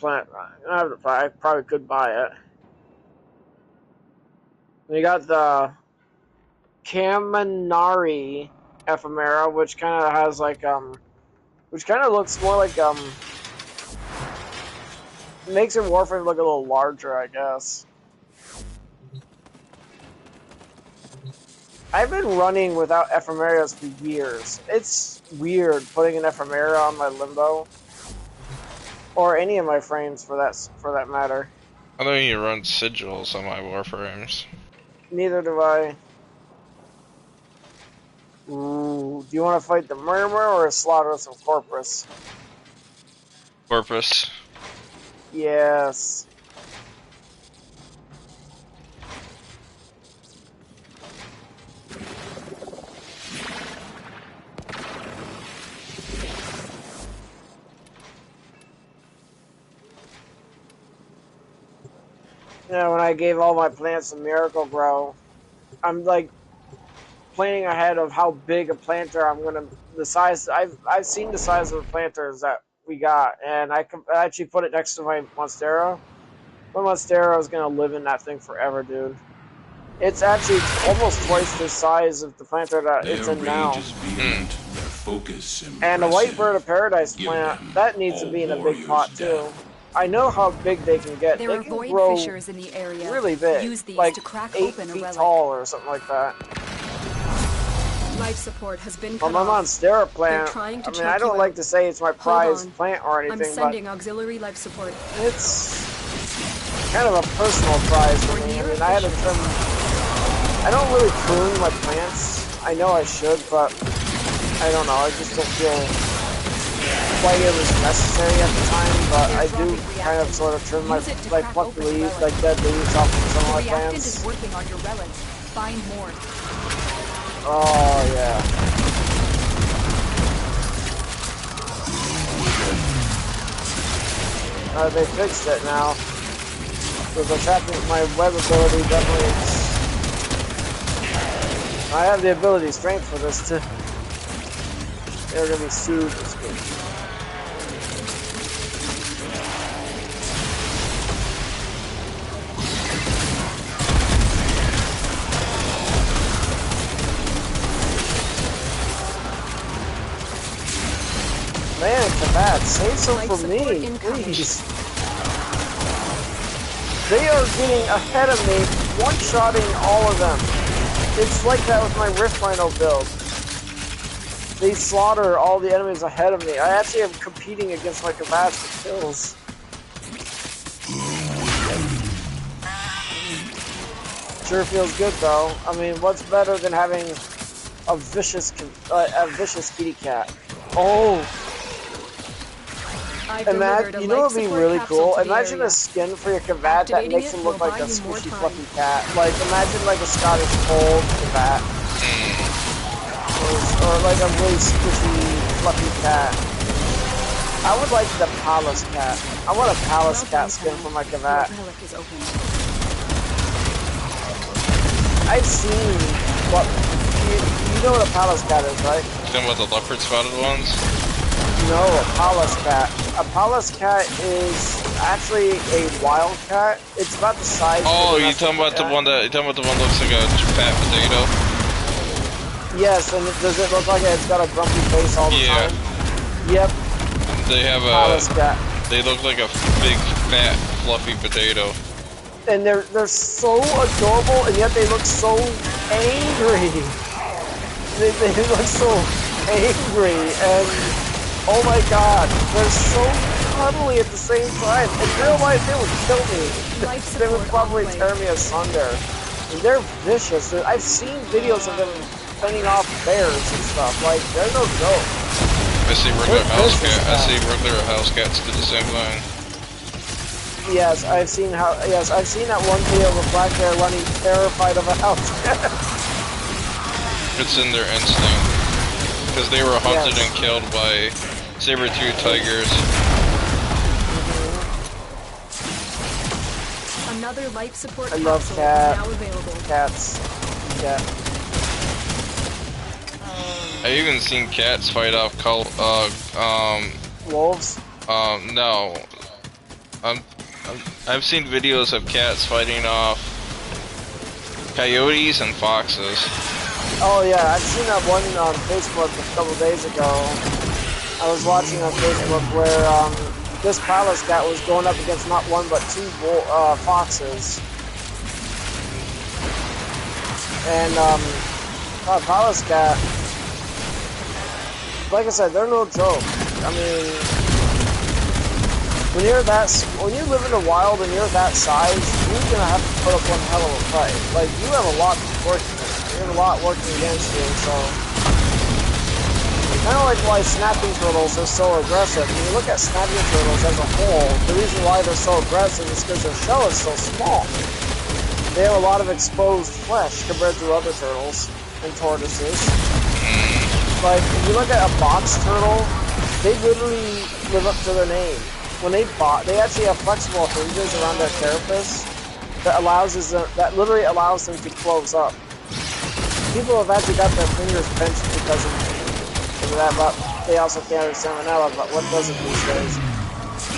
[SPEAKER 1] probably could buy it. We got the Kaminari ephemera, which kind of has like which kind of looks more like makes your Warframe look a little larger, I guess. I've been running without ephemeras for years. It's weird putting an ephemera on my Limbo, or any of my frames for that matter.
[SPEAKER 2] I don't even run sigils on my Warframes.
[SPEAKER 1] Neither do I. Ooh, do you want to fight the Murmur or slaughter some Corpus?
[SPEAKER 2] Corpus.
[SPEAKER 1] Yes. Yeah, when I gave all my plants a Miracle Grow, I'm like planning ahead of how big a planter I'm gonna. The size I've seen the size of the planters that we got, and I actually put it next to my Monstero. My Monstero is gonna live in that thing forever, dude. It's actually almost twice the size of the planter that it's in now. And the White Bird of Paradise plant, that needs to be in a big pot too. I know how big they can get.
[SPEAKER 4] There
[SPEAKER 1] they
[SPEAKER 4] are
[SPEAKER 1] can
[SPEAKER 4] void
[SPEAKER 1] grow
[SPEAKER 4] fissures in the area.
[SPEAKER 1] really big,
[SPEAKER 4] Use these
[SPEAKER 1] like
[SPEAKER 4] to crack
[SPEAKER 1] 8
[SPEAKER 4] open a
[SPEAKER 1] feet
[SPEAKER 4] relic.
[SPEAKER 1] tall or something like that.
[SPEAKER 4] Life support has been
[SPEAKER 1] Well,
[SPEAKER 4] cut
[SPEAKER 1] my
[SPEAKER 4] off.
[SPEAKER 1] Monstera plant,
[SPEAKER 4] trying to
[SPEAKER 1] I mean,
[SPEAKER 4] choke
[SPEAKER 1] I don't
[SPEAKER 4] you
[SPEAKER 1] like
[SPEAKER 4] out.
[SPEAKER 1] to say it's my prized plant or
[SPEAKER 4] I'm
[SPEAKER 1] anything, but
[SPEAKER 4] sending auxiliary life support.
[SPEAKER 1] it's kind of a personal prize for me. I mean, I don't really prune my plants. I know I should, but I don't know. I just don't feel like it was necessary at the time, but I do kind of sort of trim my, like, pluck the leaves, like dead leaves off of some of my
[SPEAKER 4] The reactant
[SPEAKER 1] plants.
[SPEAKER 4] is working on your relics. Find more.
[SPEAKER 1] Oh, yeah. They fixed it now. Because attacking my web ability definitely is... I have the ability strength for this too. They're gonna be super good. Man, Kabat, save some for me, please. They are getting ahead of me, one-shotting all of them. It's like that with my Rift Rhino build. They slaughter all the enemies ahead of me. I actually am competing against my Kabats for kills. Sure feels good though. I mean, what's better than having a vicious kitty cat? Oh! Imagine, you know what would be really cool? Imagine a skin for your Kavat that makes him look like a squishy, fluffy cat. Like, imagine like a Scottish Fold Kavat. Or like a really squishy, fluffy cat. I would like the Palace Cat. I want a Palace Cat skin for my Kavat. I've seen what... You know what a Palace Cat is, right?
[SPEAKER 2] Then with the leopard spotted ones?
[SPEAKER 1] No, a Palace Cat. A Palace Cat is actually a wild cat. It's about the size
[SPEAKER 2] Oh,
[SPEAKER 1] of
[SPEAKER 2] you talking about the one that looks like a fat potato?
[SPEAKER 1] Yes, and does it look like it's got a grumpy face all the time? Yep.
[SPEAKER 2] They have
[SPEAKER 1] Palace Cat.
[SPEAKER 2] They look like a big, fat, fluffy potato.
[SPEAKER 1] And they're so adorable, and yet they look so angry. They look so angry, and oh my god, they're so cuddly at the same time. In real life, they would kill me.
[SPEAKER 4] Life
[SPEAKER 1] They would
[SPEAKER 4] support
[SPEAKER 1] probably
[SPEAKER 4] on the way.
[SPEAKER 1] tear me asunder. And they're vicious. I've seen videos of them fending off bears and stuff. Like, they're no joke.
[SPEAKER 2] I see regular
[SPEAKER 1] They're
[SPEAKER 2] house
[SPEAKER 1] vicious,
[SPEAKER 2] cat. I
[SPEAKER 1] man.
[SPEAKER 2] see regular house cats do the same thing.
[SPEAKER 1] Yes, I've seen that one video of a black bear running terrified of a house cat.
[SPEAKER 2] It's in their instinct because they were hunted
[SPEAKER 1] Yes.
[SPEAKER 2] and killed by saber-toothed tigers.
[SPEAKER 4] Another life support
[SPEAKER 1] I love
[SPEAKER 4] capsule
[SPEAKER 1] cat.
[SPEAKER 4] is now available.
[SPEAKER 1] Cats. Yeah.
[SPEAKER 2] I even seen cats fight off
[SPEAKER 1] Wolves.
[SPEAKER 2] no. I've seen videos of cats fighting off coyotes and foxes.
[SPEAKER 1] Oh yeah, I've seen that one on Facebook a couple days ago. I was watching on Facebook where this palace cat was going up against not one but two foxes. And palace cat, like I said, they're no joke. I mean, when you live in the wild and you're that size, you're gonna have to put up one hell of a fight. Like, you have a lot working. You have a lot working against you, so kind of like why snapping turtles are so aggressive. When you look at snapping turtles as a whole, the reason why they're so aggressive is because their shell is so small. They have a lot of exposed flesh compared to other turtles and tortoises. Like, if you look at a box turtle, they literally live up to their name. When they actually have flexible hinges around their carapace that literally allows them to close up. People have actually got their fingers pinched because of that, but they also can't have salmonella, but what does it these days?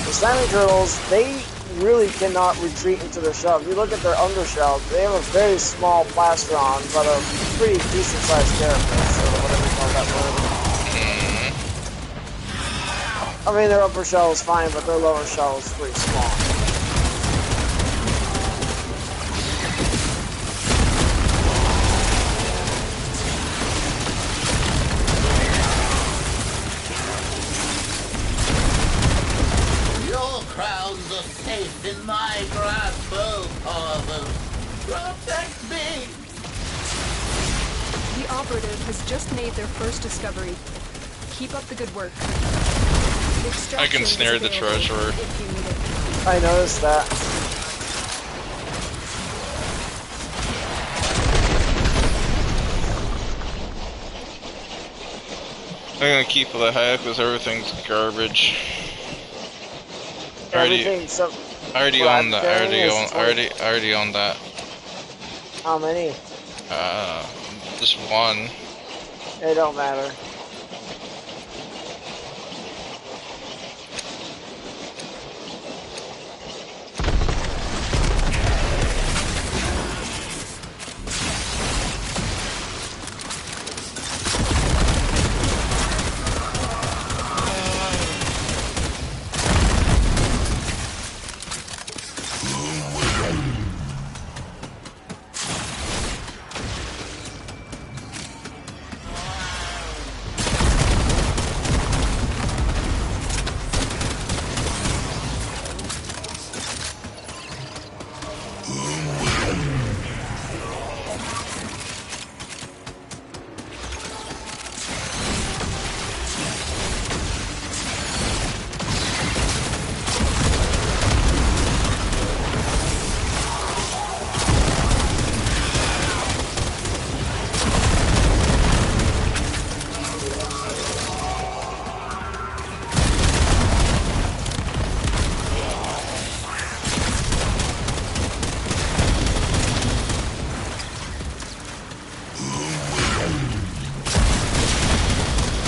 [SPEAKER 1] The snapping turtles, they really cannot retreat into their shell. If you look at their undershell, they have a very small plastron, but a pretty decent sized carapace, or whatever you call that word. I mean, their upper shell is fine, but their lower shell is pretty small.
[SPEAKER 7] Your crowns are safe in my grasp, oh Father. Protect me!
[SPEAKER 4] The operative has just made their first discovery. Keep up the good work.
[SPEAKER 2] I can snare the treasurer.
[SPEAKER 4] If you need it.
[SPEAKER 1] I noticed that.
[SPEAKER 2] I'm gonna keep the hive because everything's garbage. I already own that. I already own that.
[SPEAKER 1] How many?
[SPEAKER 2] Just one.
[SPEAKER 1] It don't matter.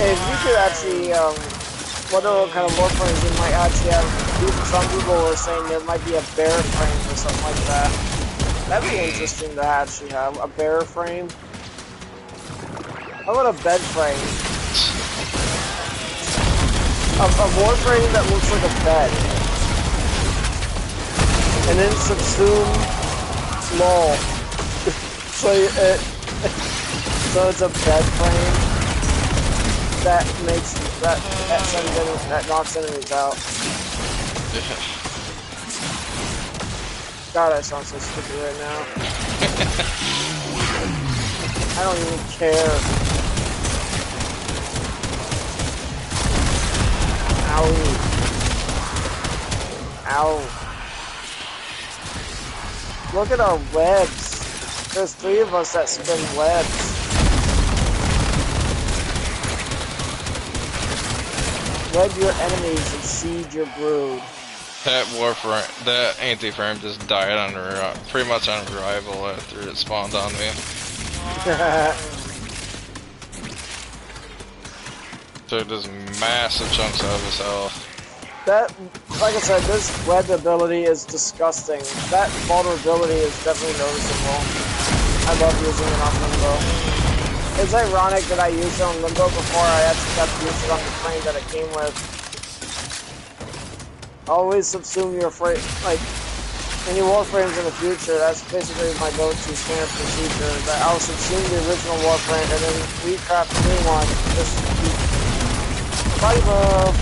[SPEAKER 1] If you could actually, wonder what kind of Warframes you might actually have. Some people were saying there might be a bear frame or something like that. That'd be interesting to actually have, a bear frame. How about a bed frame? A Warframe that looks like a bed. And then subsume lol. So it's a bed frame. that makes that knocks enemies out. God, I sound so stupid right now. I don't even care. Ow. Ow. Look at our webs. There's 3 of us that spin webs. Wed your enemies and seed your brood.
[SPEAKER 2] That Warframe, that anti-frame just died on pretty much on arrival after it spawned on me. Took just massive chunks out of his health.
[SPEAKER 1] That, like I said, this web ability is disgusting. That vulnerability is definitely noticeable. I love using it on Limbo. It's ironic that I used it on Limbo before I actually got to use it on the plane that it came with. Always subsume your afraid, like, any Warframes in the future, that's basically my go-to standard procedure, that I'll subsume the original Warframe and then recraft a new one. Just keep body move.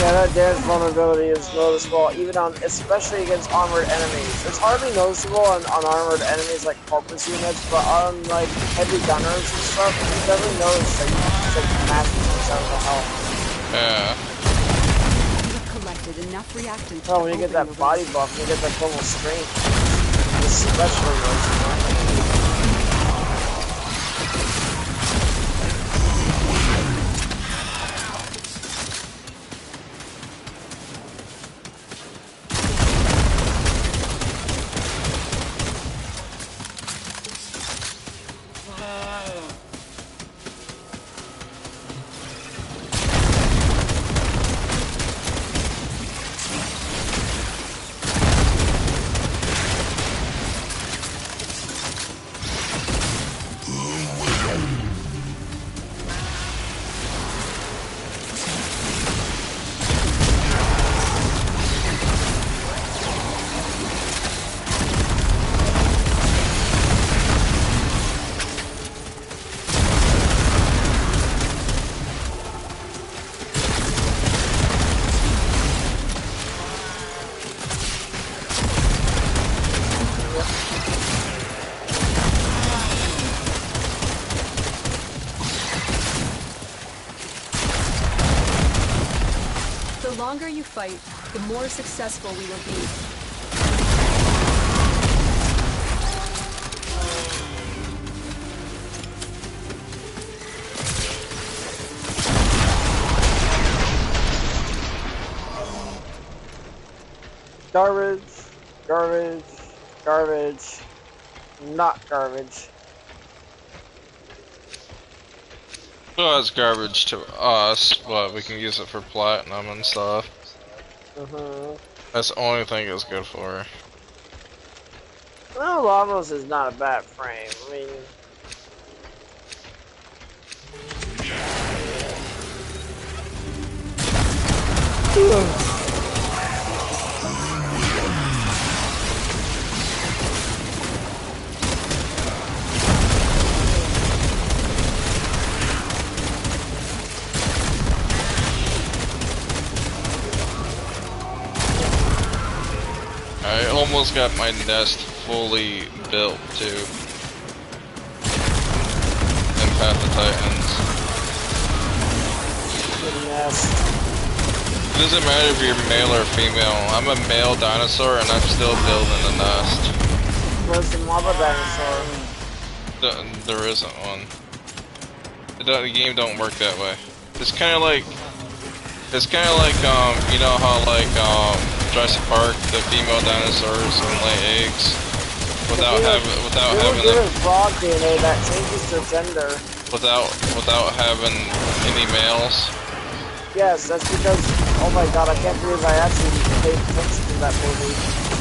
[SPEAKER 1] Yeah, that damage vulnerability is noticeable, even on, especially against armored enemies. It's hardly noticeable on armored enemies like focus units, but on like heavy gunners and stuff, you definitely notice that you just like massive chunks out of the health.
[SPEAKER 2] Yeah.
[SPEAKER 4] You have collected enough reactants.
[SPEAKER 1] Oh, when you get that body buff, you get that double strength. Especially noticeable.
[SPEAKER 4] The longer you fight, the more successful we will be.
[SPEAKER 1] Garbage, garbage, garbage, not garbage.
[SPEAKER 2] Well, it's garbage to us, but we can use it for platinum and stuff. That's the only thing it's good for.
[SPEAKER 1] Well, Lavos is not a bad frame. I mean,
[SPEAKER 2] I almost got my nest fully built too. In Path of Titans.
[SPEAKER 1] good nest.
[SPEAKER 2] It doesn't matter if you're male or female. I'm a male dinosaur and I'm still building a nest.
[SPEAKER 1] Where's the lava dinosaur?
[SPEAKER 2] There isn't one. The game don't work that way. It's kind of like you know how like Jurassic Park, the female dinosaurs can lay eggs without having
[SPEAKER 1] given frog DNA that changes their gender.
[SPEAKER 2] without having any males.
[SPEAKER 1] Yes, that's because, oh my god, I can't believe I actually paid attention to that movie.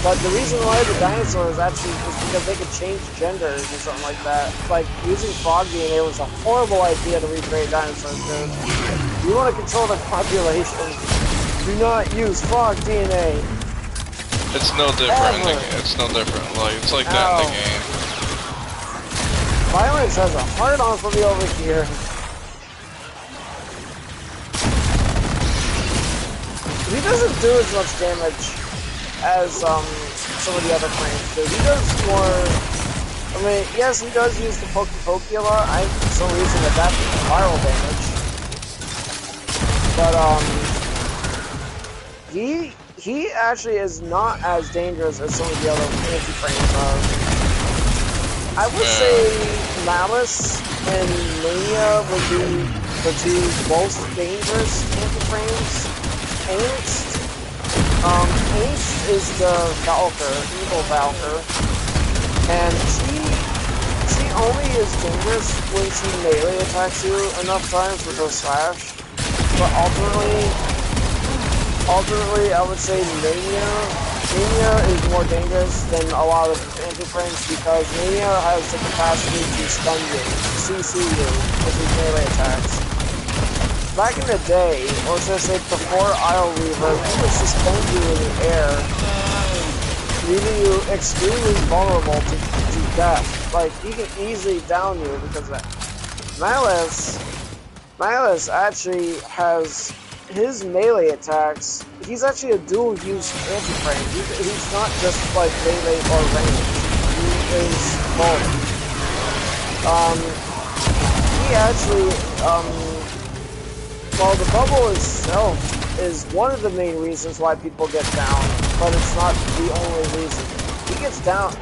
[SPEAKER 1] But the reason why the dinosaurs actually is because they could change genders or something like that. Like, using frog DNA was a horrible idea to recreate dinosaurs, dude. You want to control the population, do not use frog DNA.
[SPEAKER 2] It's no different in the game. It's no different. Like, it's like that in the game.
[SPEAKER 1] Violence has a hard-on for me over here. He doesn't do as much damage as some of the other frames do. He does more. I mean, yes, he does use the pokey a lot. I for some reason that's viral damage. But he actually is not as dangerous as some of the other anti-frames are. I would say Malice and Mania would be the two most dangerous anti-frames. Angst is the Valkyr, evil Valkyr, and she only is dangerous when she melee attacks you enough times with her slash. But ultimately, I would say Mania is more dangerous than a lot of anti-frames because Mania has the capacity to stun you, CC you with his melee attacks. Back in the day, or should I say before Isle Weaver, he would suspend you in the air, leaving you extremely vulnerable to death. Like, he can easily down you because of that. Malice actually has his melee attacks. He's actually a dual-use anti-frame. He's not just like melee or range. He is both. He actually, well, the bubble itself is one of the main reasons why people get down, but it's not the only reason. He gets down,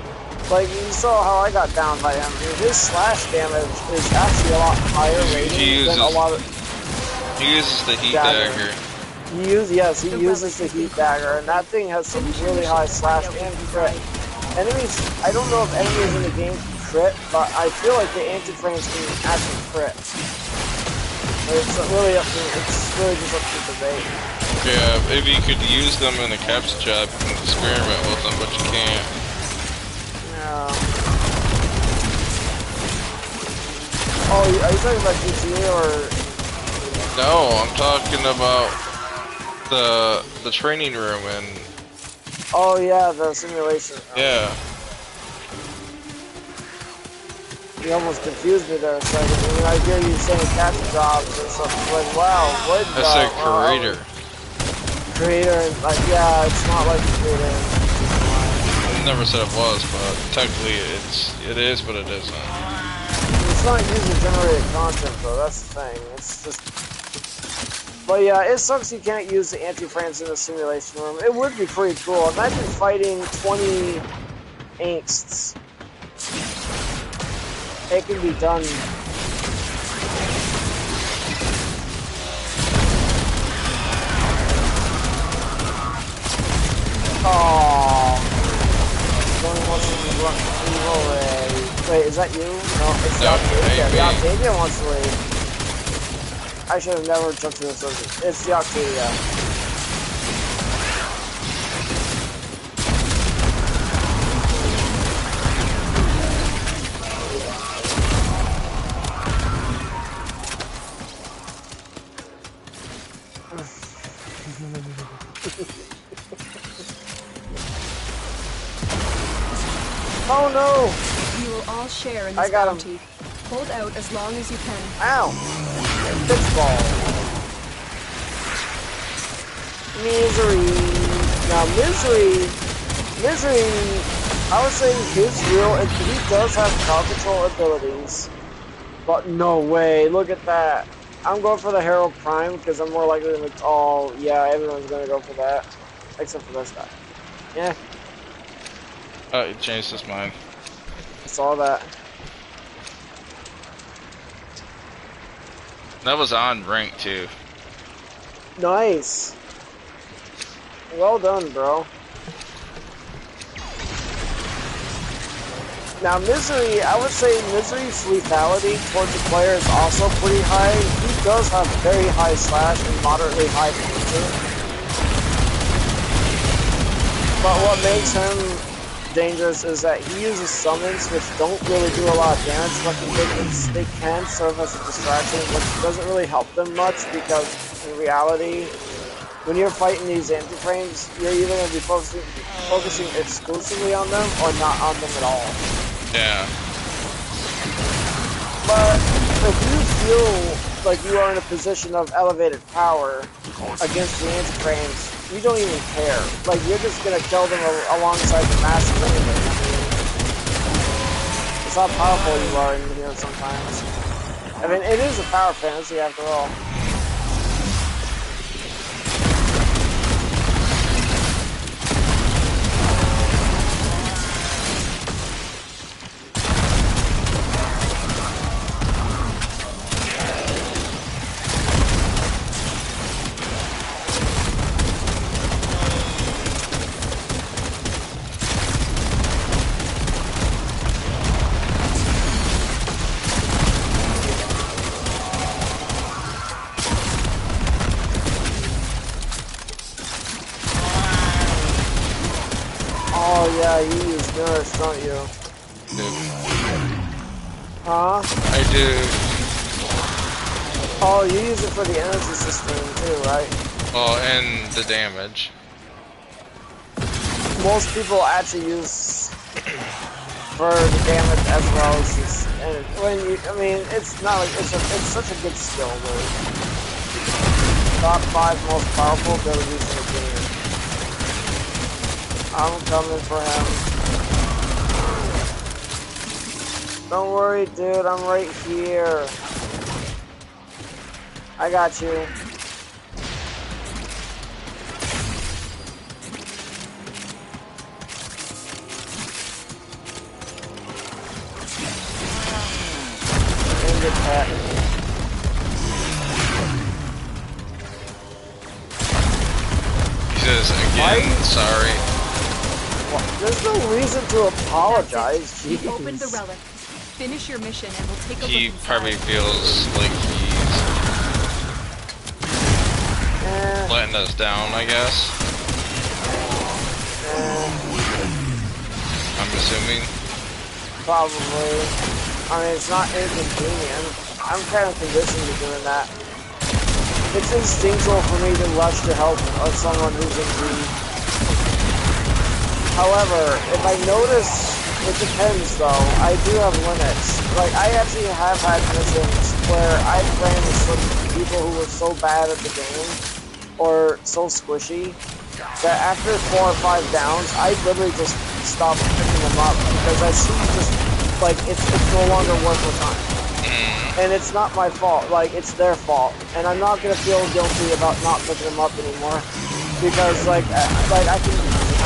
[SPEAKER 1] like, you saw how I got down by him. I mean, his slash damage is actually a lot higher rating than a lot of...
[SPEAKER 2] He uses the heat dagger.
[SPEAKER 1] He uses the heat dagger, and that thing has some really high slash and crit. Enemies, I don't know if enemies in the game can crit, but I feel like the anti-frames can actually crit. It's really up to, it's really just up to debate.
[SPEAKER 2] Yeah, if you could use them in a capture job, you can experiment with them, but you can't.
[SPEAKER 1] Yeah. Oh, are you talking about GTA or?
[SPEAKER 2] No, I'm talking about the training room and.
[SPEAKER 1] Oh yeah, the simulation.
[SPEAKER 2] Yeah.
[SPEAKER 1] You almost confused me there a second. I mean, I hear you saying capture jobs or something. Like, wow, what?
[SPEAKER 2] I said creator.
[SPEAKER 1] Creator, and like, yeah, it's not like creator.
[SPEAKER 2] I never said it was, but technically it is, but it isn't.
[SPEAKER 1] It's not user-generated content, though. That's the thing. It's just. But yeah, it sucks you can't use the anti-frames in the simulation room. It would be pretty cool. Imagine fighting 20 angsts. It can be done. Oh, wait, is that you? No, it's the Octavia. The Octavia wants to leave. I should have never jumped to this. It's the Octavia. Oh no!
[SPEAKER 4] You will all share in this bounty. Hold out as long as you can.
[SPEAKER 1] Ow! Bitch ball. Misery. Now Misery, I would say his he does have crowd control abilities. But no way, look at that. I'm going for the Herald Prime because I'm more likely to, oh yeah, everyone's gonna go for that. Except for this guy. Yeah.
[SPEAKER 2] Oh, he changed his mind.
[SPEAKER 1] I saw that.
[SPEAKER 2] That was on rank too.
[SPEAKER 1] Nice. Well done, bro. Now, Misery, I would say Misery's lethality towards the player is also pretty high. He does have very high slash and moderately high painting. But what makes him dangerous is that he uses summons which don't really do a lot of damage, but they can serve as a distraction, which doesn't really help them much because in reality, when you're fighting these anti-frames, you're either going to be focusing exclusively on them or not on them at all.
[SPEAKER 2] Yeah.
[SPEAKER 1] But if you feel like you are in a position of elevated power against the anti-frames, you don't even care. Like, you're just gonna kill them alongside the master anyway. I mean, it's how powerful you are in here sometimes. I mean, it is a power fantasy after all. Oh yeah, you use Nourish, don't you? Huh?
[SPEAKER 2] I do.
[SPEAKER 1] Oh, you use it for the energy system too, right?
[SPEAKER 2] Oh, and the damage.
[SPEAKER 1] Most people actually use for the damage as well as this. And when you, I mean, it's not like it's such a good skill, dude. Top 5 most powerful abilities in the game. I'm coming for him. Don't worry, dude. I'm right here. I got you. And get that.
[SPEAKER 2] He says again, sorry.
[SPEAKER 1] Well, there's no reason to apologize.
[SPEAKER 4] You've
[SPEAKER 1] Jeez.
[SPEAKER 4] opened the relic. Finish your mission and we'll take a
[SPEAKER 2] He
[SPEAKER 4] look inside.
[SPEAKER 2] probably feels like he's letting us down, I guess. I'm assuming.
[SPEAKER 1] Probably. I mean, it's not inconvenient. I'm kind of conditioned to doing that. It's instinctual for me to rush to help someone who's in need. However, if I notice, it depends though. I do have limits. Like, I actually have had missions where I've ran into people who were so bad at the game, or so squishy, that after 4 or 5 downs, I literally just stop picking them up because I see just, like, it's no longer worth my time. And it's not my fault, like, it's their fault. And I'm not gonna feel guilty about not picking them up anymore. Because,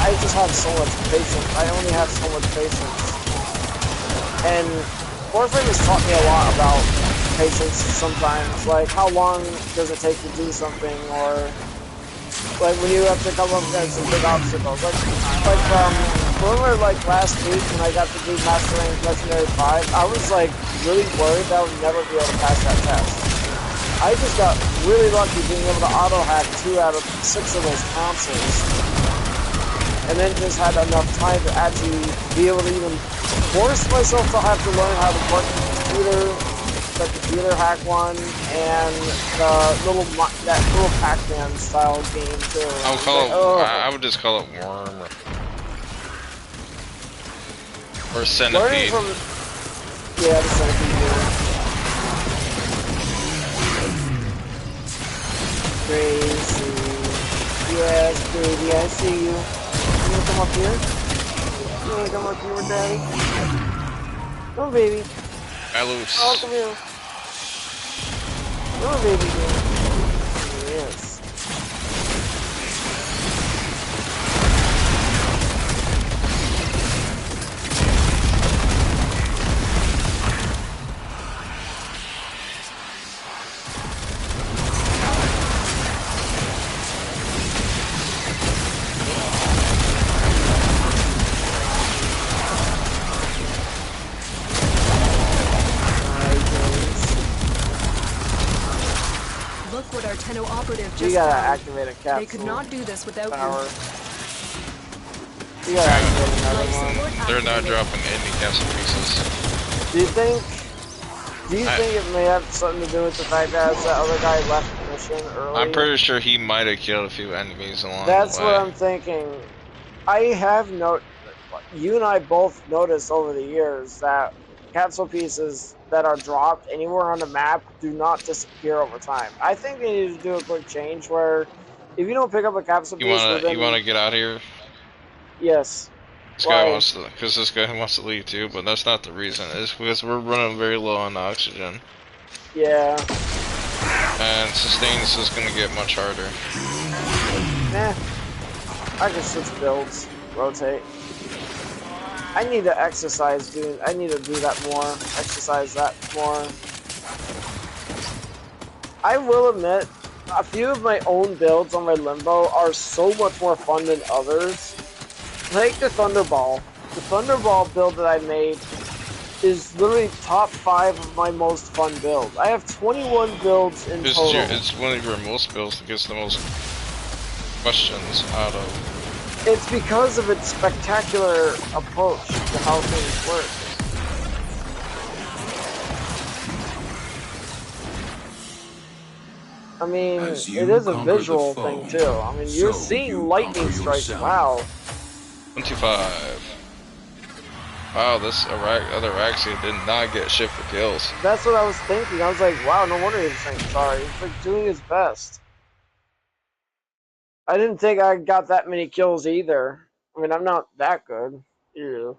[SPEAKER 1] I just have so much patience. I only have so much patience. And Warframe has taught me a lot about patience sometimes. Like, how long does it take to do something, or like when you have to come up against some big obstacles. Remember like last week when I got to do Master Rank Legendary 5, I was like really worried that I would never be able to pass that test. I just got really lucky being able to auto-hack 2 out of 6 of those consoles. And then just had enough time to actually be able to even force myself to have to learn how to work the computer hack one, and that little Pac-Man style game too.
[SPEAKER 2] I would just call it Worm or Centipede.
[SPEAKER 1] Yeah, the Centipede game. Crazy. Yes, baby, I see you. You wanna come up here? You wanna come up here with Daddy? Come on, baby.
[SPEAKER 2] I lose.
[SPEAKER 1] Oh, come here. Come on, baby. Yes.
[SPEAKER 4] Hello, operative.
[SPEAKER 1] You
[SPEAKER 4] Just
[SPEAKER 1] gotta
[SPEAKER 4] found.
[SPEAKER 1] activate a capsule
[SPEAKER 4] They could not do this without
[SPEAKER 1] power.
[SPEAKER 4] you.
[SPEAKER 1] You gotta activate another
[SPEAKER 4] Life
[SPEAKER 1] one.
[SPEAKER 4] support
[SPEAKER 2] They're not
[SPEAKER 4] activated.
[SPEAKER 2] dropping any capsule pieces.
[SPEAKER 1] Do you think it may have something to do with the fact that that other guy left the mission early?
[SPEAKER 2] I'm pretty sure he might have killed a few enemies along
[SPEAKER 1] That's
[SPEAKER 2] the way.
[SPEAKER 1] what I'm thinking. I have you and I both noticed over the years that capsule pieces that are dropped anywhere on the map do not disappear over time. I think they need to do a quick change where if you don't pick up a capsule piece
[SPEAKER 2] You wanna get out of here?
[SPEAKER 1] yes.
[SPEAKER 2] This guy
[SPEAKER 1] Why?
[SPEAKER 2] wants to, because this guy wants to leave too, but that's not the reason. It's because we're running very low on oxygen.
[SPEAKER 1] Yeah.
[SPEAKER 2] And sustain's is gonna get much harder.
[SPEAKER 1] I can switch builds, rotate. I need to exercise, dude. I need to do that more. Exercise that more. I will admit, a few of my own builds on my Limbo are so much more fun than others. Like the Thunderball. The Thunderball build that I made is literally top 5 of my most fun builds. I have 21 builds in total.
[SPEAKER 2] It's one of your most builds that gets the most questions out of.
[SPEAKER 1] It's because of its spectacular approach to how things work. I mean, it is a visual thing too. I mean, you're seeing lightning strikes. Wow.
[SPEAKER 2] 25. Wow, this other Araxia did not get shit for kills.
[SPEAKER 1] That's what I was thinking. I was like, wow, no wonder he was saying sorry. He's like doing his best. I didn't think I got that many kills either. I mean, I'm not that good. Ew.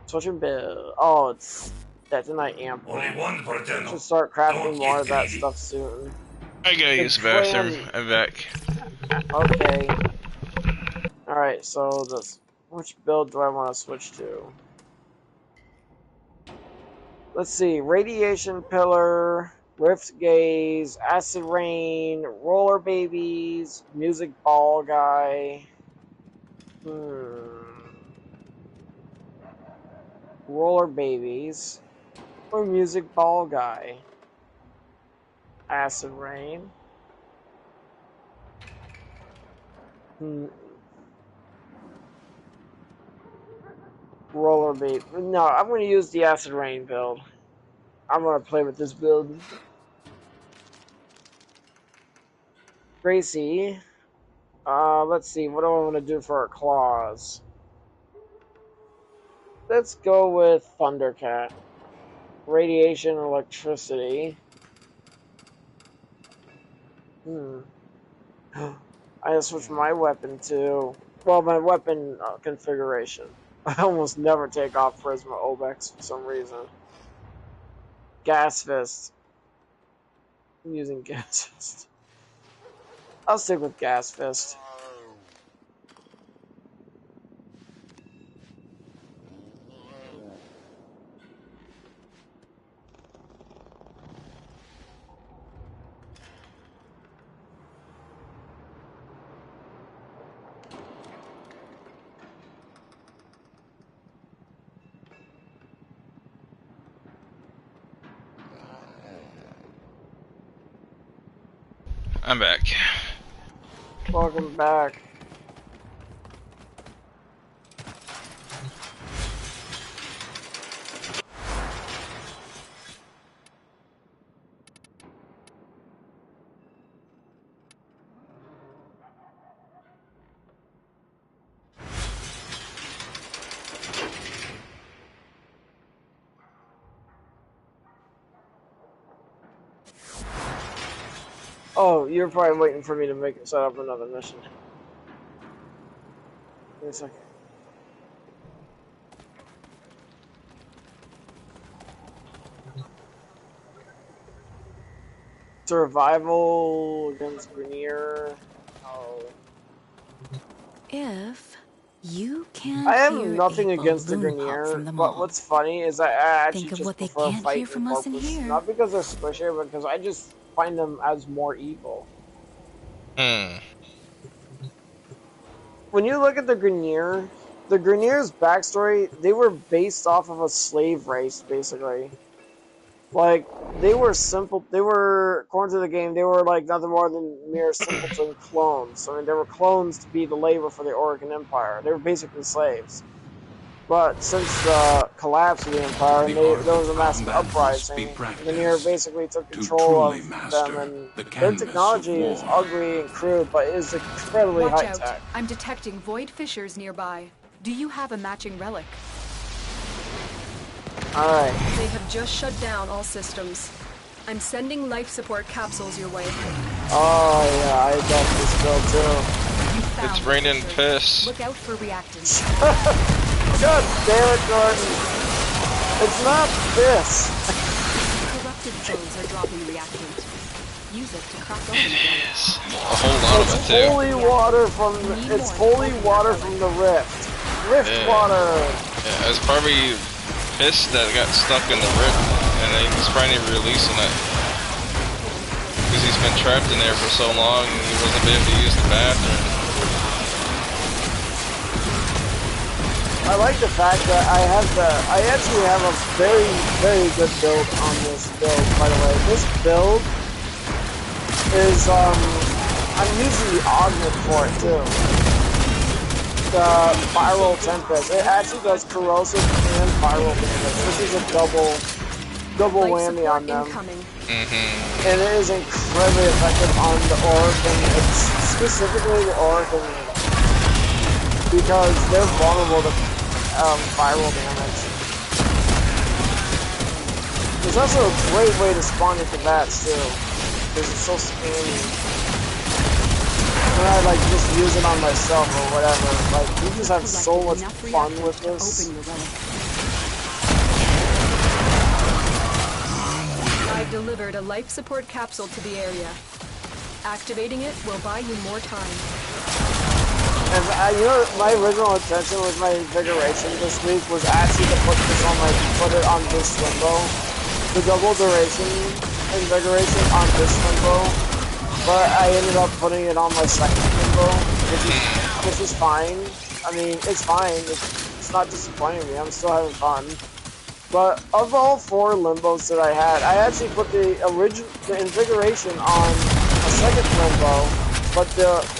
[SPEAKER 1] Switching build. Oh, it's detonite ample.
[SPEAKER 6] Only one per
[SPEAKER 1] I
[SPEAKER 6] demo.
[SPEAKER 1] should start crafting
[SPEAKER 6] Don't
[SPEAKER 1] more
[SPEAKER 6] get
[SPEAKER 1] of that
[SPEAKER 6] greedy.
[SPEAKER 1] stuff soon.
[SPEAKER 2] I gotta use the bathroom. I'm back.
[SPEAKER 1] Okay. Alright, so which build do I want to switch to? Let's see. Radiation Pillar, Rift Gaze, Acid Rain, Roller Babies, Music Ball Guy. Roller Babies. Or Music Ball Guy. Acid Rain. Roller Baby. No, I'm going to use the Acid Rain build. I'm going to play with this build. Gracie. Let's see. What do I want to do for our claws? Let's go with Thundercat. Radiation, electricity. I just switched my weapon to... Well, my weapon configuration. I almost never take off Prisma Obex for some reason. Gas Fist. I'm using Gas Fist. I'll stick with Gas Fist.
[SPEAKER 2] I'm back.
[SPEAKER 1] Welcome back. Oh, you're probably waiting for me to set up another mission. Give me a second. Survival against Grenier. Oh.
[SPEAKER 5] If you can't
[SPEAKER 1] I have
[SPEAKER 5] hear
[SPEAKER 1] nothing
[SPEAKER 5] a
[SPEAKER 1] against the
[SPEAKER 5] balloon pop
[SPEAKER 1] Grenier,
[SPEAKER 5] from the
[SPEAKER 1] but
[SPEAKER 5] mall,
[SPEAKER 1] what's funny is I actually
[SPEAKER 5] think of
[SPEAKER 1] just
[SPEAKER 5] what they
[SPEAKER 1] prefer
[SPEAKER 5] can't
[SPEAKER 1] fighting
[SPEAKER 5] hear from us in
[SPEAKER 1] corpus.
[SPEAKER 5] here.
[SPEAKER 1] Not because they're squishier, but because I just find them as more evil. When you look at the Grenier's backstory, they were based off of a slave race, basically. Like, they were simple. They were, according to the game, they were like nothing more than mere simpleton clones. I mean, they were clones to be the labor for the Orokin Empire. They were basically slaves. But since the collapse of the Empire, and there was a massive
[SPEAKER 3] combat must be
[SPEAKER 1] uprising, Veneer
[SPEAKER 3] practiced.
[SPEAKER 1] basically took
[SPEAKER 3] To
[SPEAKER 1] control
[SPEAKER 3] truly
[SPEAKER 1] of them,
[SPEAKER 3] master
[SPEAKER 1] and
[SPEAKER 3] the
[SPEAKER 1] their
[SPEAKER 3] canvas of
[SPEAKER 1] technology is
[SPEAKER 3] war.
[SPEAKER 1] ugly and crude, but is incredibly
[SPEAKER 4] Watch out.
[SPEAKER 1] high-tech.
[SPEAKER 4] I'm detecting void fissures nearby. Do you have a matching relic?
[SPEAKER 1] Alright.
[SPEAKER 8] They have just shut down all systems. I'm sending life support capsules your way.
[SPEAKER 1] Oh, yeah, I got this build, too.
[SPEAKER 4] You found
[SPEAKER 2] It's
[SPEAKER 4] the
[SPEAKER 2] raining
[SPEAKER 4] fissure.
[SPEAKER 2] piss.
[SPEAKER 4] Look out for reactants.
[SPEAKER 1] God damn it, Gordon. It's not this.
[SPEAKER 4] Corrupted foes are dropping reactant. Use it to crack open
[SPEAKER 2] It
[SPEAKER 4] the relic.
[SPEAKER 2] is. A whole lot of
[SPEAKER 1] It's
[SPEAKER 2] it too.
[SPEAKER 1] holy water from the rift. Rift water.
[SPEAKER 2] Yeah, it's probably piss that got stuck in the rift, and he's finally releasing it. Because he's been trapped in there for so long, and he wasn't able to use the bathroom.
[SPEAKER 1] I like the fact that I actually have a very, very good build on this build, by the way. This build is, I'm using the augment for it, too. The viral tempest. It actually does corrosive and viral damage. This is a double
[SPEAKER 8] Life
[SPEAKER 1] whammy
[SPEAKER 8] support
[SPEAKER 1] on them.
[SPEAKER 8] incoming.
[SPEAKER 1] And it is incredibly effective on the Orokin, specifically the Orokin, because they're vulnerable to viral damage. It's also a great way to spawn your combats too, because it's so spammy. And I like just use it on myself or whatever. Like, you just have so much fun with this.
[SPEAKER 4] Open the relic.
[SPEAKER 8] I've delivered a life support capsule to the area. Activating it will buy you more time.
[SPEAKER 1] And you know, my original intention with my invigoration this week was actually to put it on this limbo, the double duration invigoration on this limbo. But I ended up putting it on my second limbo, which is fine. I mean, it's fine. It's not disappointing me. I'm still having fun. But of all 4 limbos that I had, I actually put the invigoration on a second limbo. But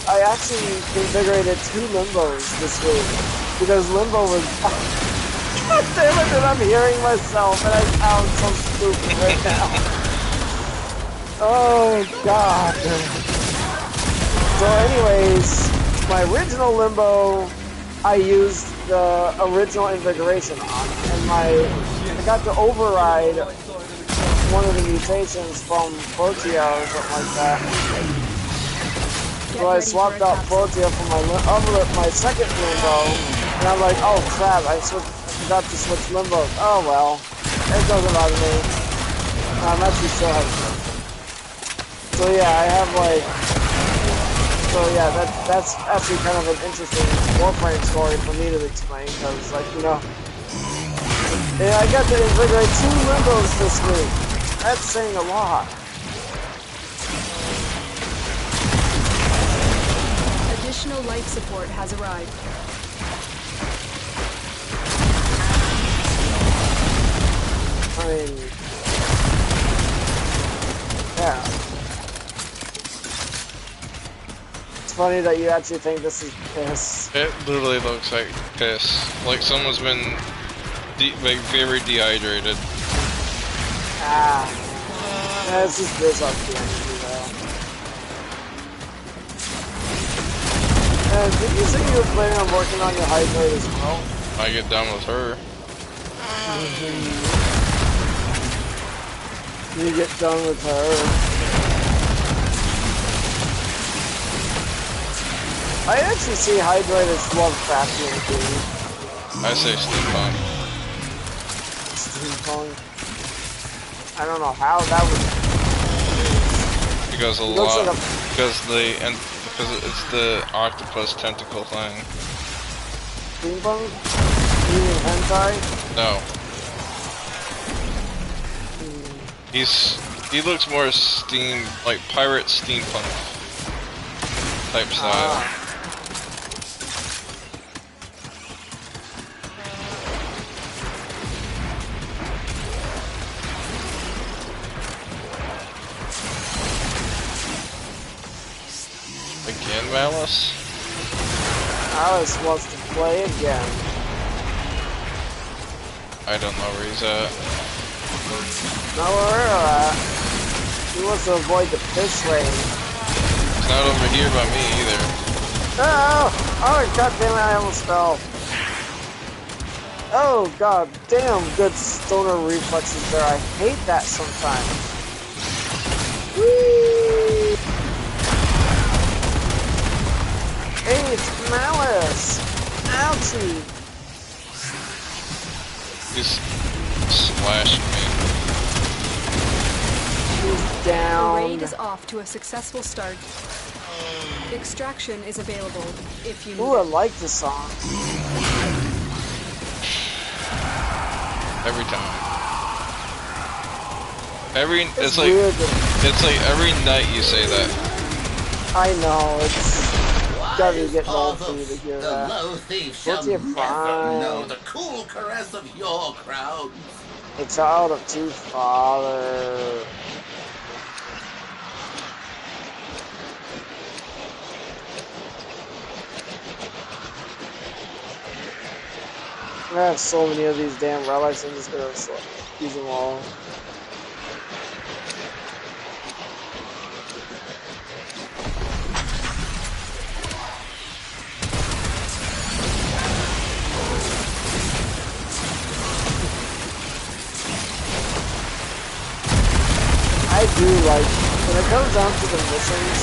[SPEAKER 1] I actually invigorated 2 limbos this week because limbo was. God damn it! That I'm hearing myself and I sound so stupid right now. Oh god. So, anyways, my original limbo, I used the original invigoration on, and I got to override one of the mutations from Protea or something like that. So I swapped out Protea for my second limbo, and I'm like, oh crap, I forgot to switch limbos. Oh well, it doesn't bother me. I'm actually still having fun. So yeah, I have like, that's actually kind of an interesting Warframe story for me to explain, because like, you know, yeah, I got to invigorate 2 limbos this week. That's saying a lot.
[SPEAKER 8] Additional life support has arrived.
[SPEAKER 1] I mean, yeah. It's funny that you actually think this is piss.
[SPEAKER 2] It literally looks like piss. Like someone's been very dehydrated.
[SPEAKER 1] Ah. Yeah, it's just this up the energy though. Did you say you were planning on working on your hydrate as well?
[SPEAKER 2] I get done with her.
[SPEAKER 1] You get done with her. I actually see hydrate as Lovecraftian too.
[SPEAKER 2] I say steampunk.
[SPEAKER 1] Steampunk. I don't know how that would.
[SPEAKER 2] Because because it's the octopus tentacle thing.
[SPEAKER 1] Steampunk? You mean hentai?
[SPEAKER 2] No. He looks more like pirate steampunk type style. And Malice?
[SPEAKER 1] Alice wants to play again.
[SPEAKER 2] I don't know where he's at.
[SPEAKER 1] Not where we're at. He wants to avoid the fish rain.
[SPEAKER 2] It's not over here by me either.
[SPEAKER 1] Oh! Oh, god damn it, I almost fell. Oh, god damn, good stoner reflexes there. I hate that sometimes. Whee! Hey, it's Malice! Ouchie!
[SPEAKER 2] He's slashing me.
[SPEAKER 1] He's
[SPEAKER 8] The
[SPEAKER 1] down.
[SPEAKER 8] raid is off to a successful start. Extraction is available if you need
[SPEAKER 1] Ooh, I
[SPEAKER 8] it.
[SPEAKER 1] like this song.
[SPEAKER 2] Every time. It's
[SPEAKER 1] weird.
[SPEAKER 2] like every night you say that.
[SPEAKER 1] I know, it's gotta be
[SPEAKER 7] Wise
[SPEAKER 1] getting old for
[SPEAKER 7] father,
[SPEAKER 1] you to hear
[SPEAKER 7] the
[SPEAKER 1] that.
[SPEAKER 7] low thief
[SPEAKER 1] What's
[SPEAKER 7] shall
[SPEAKER 1] your
[SPEAKER 7] never
[SPEAKER 1] prime?
[SPEAKER 7] know the cool caress of your crowd.
[SPEAKER 1] A child of two fathers. I have so many of these damn relics, I'm just gonna use them all. I do like, when it comes down to the missions,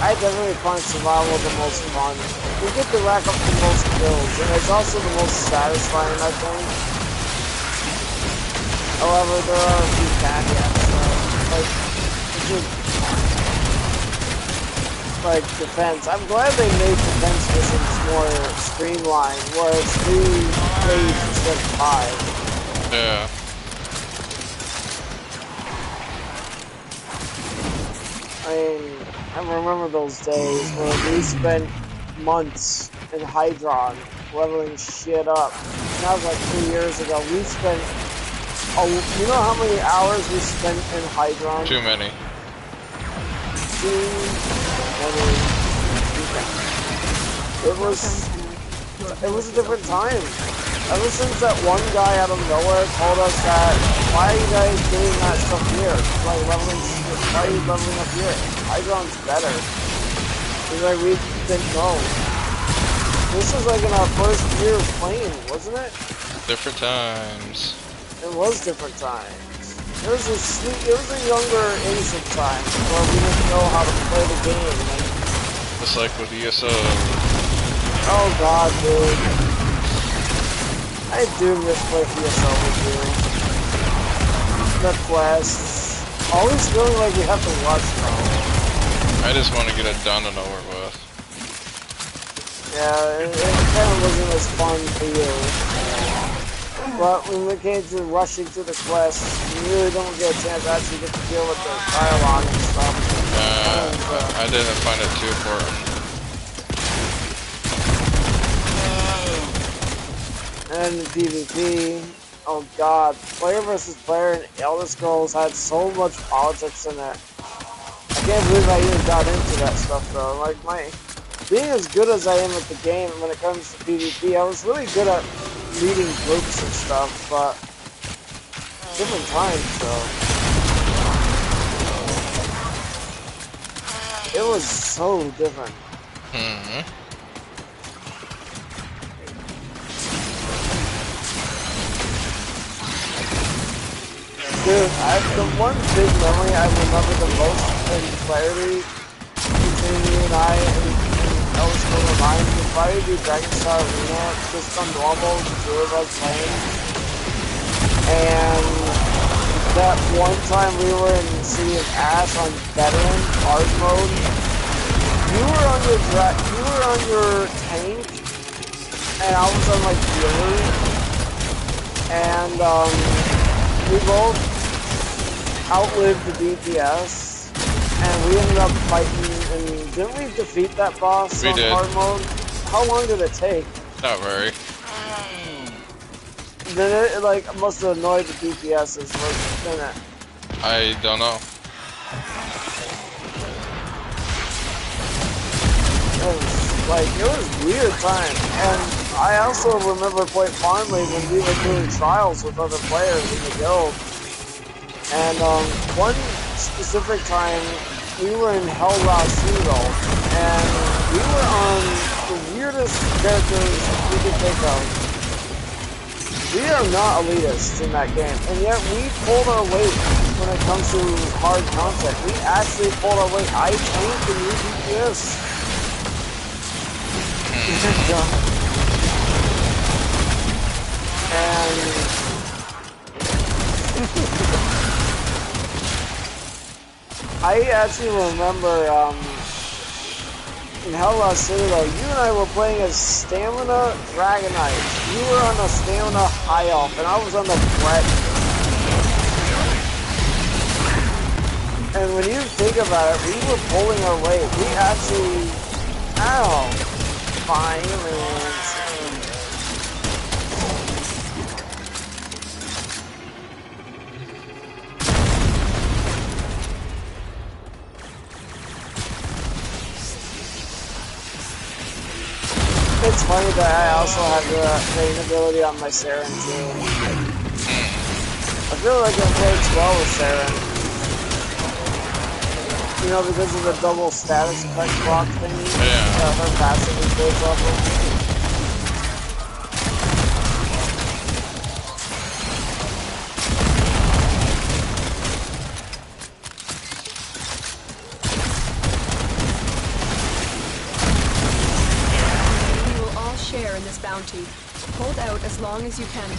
[SPEAKER 1] I definitely find survival the most fun. You get to rack up the most kills, and it's also the most satisfying, I think. However, there are a few caveats, so, like defense. I'm glad they made defense missions more streamlined, where it's 3 waves instead of 5.
[SPEAKER 2] Yeah.
[SPEAKER 1] I mean, I remember those days when we spent months in Hydron leveling shit up. And that was like 3 years ago. We spent, you know how many hours we spent in Hydron?
[SPEAKER 2] Too many.
[SPEAKER 1] Too many. It was a different time. Ever since that one guy out of nowhere told us that, why are you guys doing that stuff here? Like leveling, why are you leveling up here? Hydron's better. He's like, we didn't know. This was like in our first year of playing, wasn't it?
[SPEAKER 2] Different times.
[SPEAKER 1] It was different times. It was a younger, innocent time where we didn't know how to play the game. Like,
[SPEAKER 2] Just like with ESO.
[SPEAKER 1] oh god, dude. I do miss playing ESL with you. The quests. Always feeling like we have to rush though.
[SPEAKER 2] I just want to get it done and over with.
[SPEAKER 1] Yeah, it kind of wasn't as fun for you. But when it came to rushing through the quests, you really don't get a chance to actually get to deal with the dialogue and stuff.
[SPEAKER 2] I didn't find it too important.
[SPEAKER 1] And PvP, oh god, player versus player in Elder Scrolls had so much politics in it. I can't believe I even got into that stuff though. Like being as good as I am at the game when it comes to PvP, I was really good at leading groups and stuff, but different times though. It was so different.
[SPEAKER 2] Mm-hmm.
[SPEAKER 1] Dude, the one big memory I remember the most in clarity between you and I and Elder Scrolls Online would probably be Dragon Star Arena, just on normal, the two of us playing. And that one time we were in the City of Ash on Veteran Hard Mode, you were on your tank, and I was on like healer, and we both outlived the DPS, and we ended up fighting, and didn't we defeat that boss on hard mode? How long did it take?
[SPEAKER 2] Not very.
[SPEAKER 1] Then it like must have annoyed the DPSs, didn't it?
[SPEAKER 2] I don't know.
[SPEAKER 1] Like, it was weird time. And I also remember quite fondly when we were doing trials with other players in the guild. And one specific time, we were in Hell Rasudo, and we were on the weirdest characters we could think of. We are not elitists in that game, and yet we pulled our weight when it comes to hard content. We actually pulled our weight. I tanked and you beat this. And I actually remember in Hell Rasudo, you and I were playing as Stamina Dragonite. You were on the Stamina High Elf, and I was on the Threat. And when you think about it, we were pulling our weight. We actually, violence. It's funny that I also have the rain ability on my Saren too. I feel like it plays well with Saren. You know, because of the double status effect block thingy.
[SPEAKER 2] Yeah.
[SPEAKER 1] Her passive is based off of.
[SPEAKER 8] Share in this bounty. Hold out as long as you can.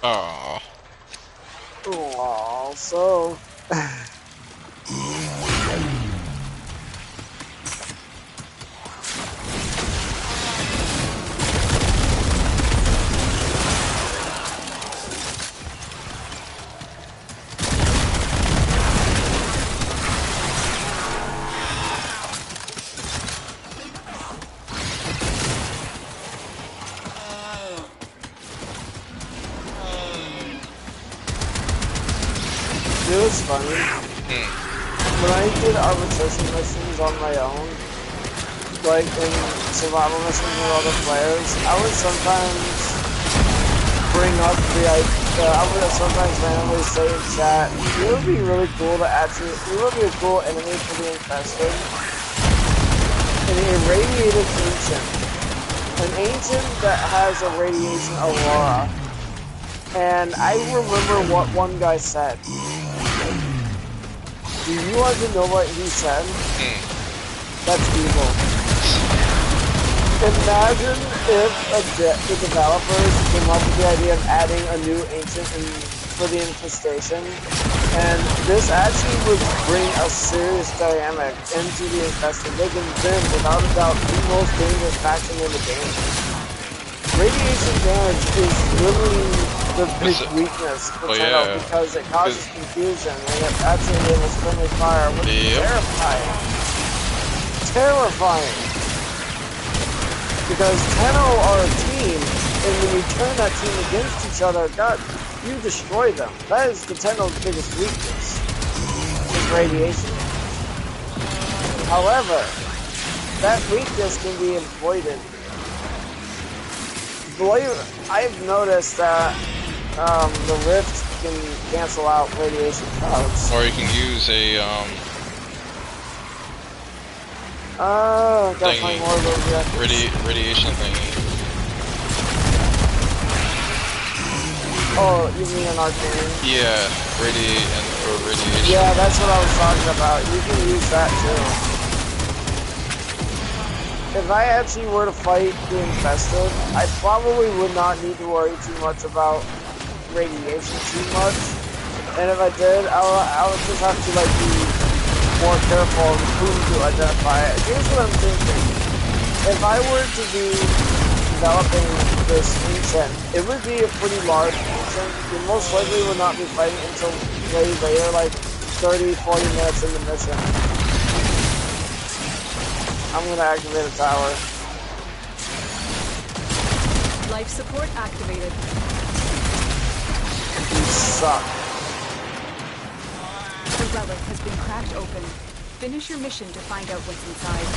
[SPEAKER 2] Oh.
[SPEAKER 1] Oh, so. It was funny. When I did arbitration missions on my own, like in survival missions with other players, I would sometimes bring up the idea, I would sometimes randomly say in chat, it would be really cool to actually, it would be a cool enemy for the infested. An irradiated ancient. An ancient that has a radiation aurora. And I remember what one guy said. Do you want to know what he said? That's evil. Imagine if the developers came up with the idea of adding a new ancient for the infestation, and this actually would bring a serious dynamic into the infested, making them, without a doubt, the most dangerous faction in the game. Radiation damage is literally the big weakness for Tenno because it causes confusion and it actually enables friendly fire, which is terrifying. Terrifying! Because Tenno are a team, and when you turn that team against each other, God, you destroy them. That is the Tenno's biggest weakness, is radiation. However, that weakness can be avoided. I've noticed that the rift can cancel out radiation clouds.
[SPEAKER 2] Or you can use a
[SPEAKER 1] definitely more of those reactors.
[SPEAKER 2] radiation thingy.
[SPEAKER 1] Oh, you mean an arcane?
[SPEAKER 2] Yeah, radiation.
[SPEAKER 1] Yeah, that's what I was talking about. You can use that too. If I actually were to fight the infested, I probably would not need to worry too much about radiation too much. And if I did, I would just have to like be more careful on who to identify. Here's what I'm thinking. If I were to be developing this ancient, it would be a pretty large ancient. You most likely would not be fighting until way later, like 30, 40 minutes in the mission. I'm gonna activate a tower.
[SPEAKER 8] Life support activated.
[SPEAKER 1] You suck.
[SPEAKER 4] The relic has been cracked open. Finish your mission to find out what's inside.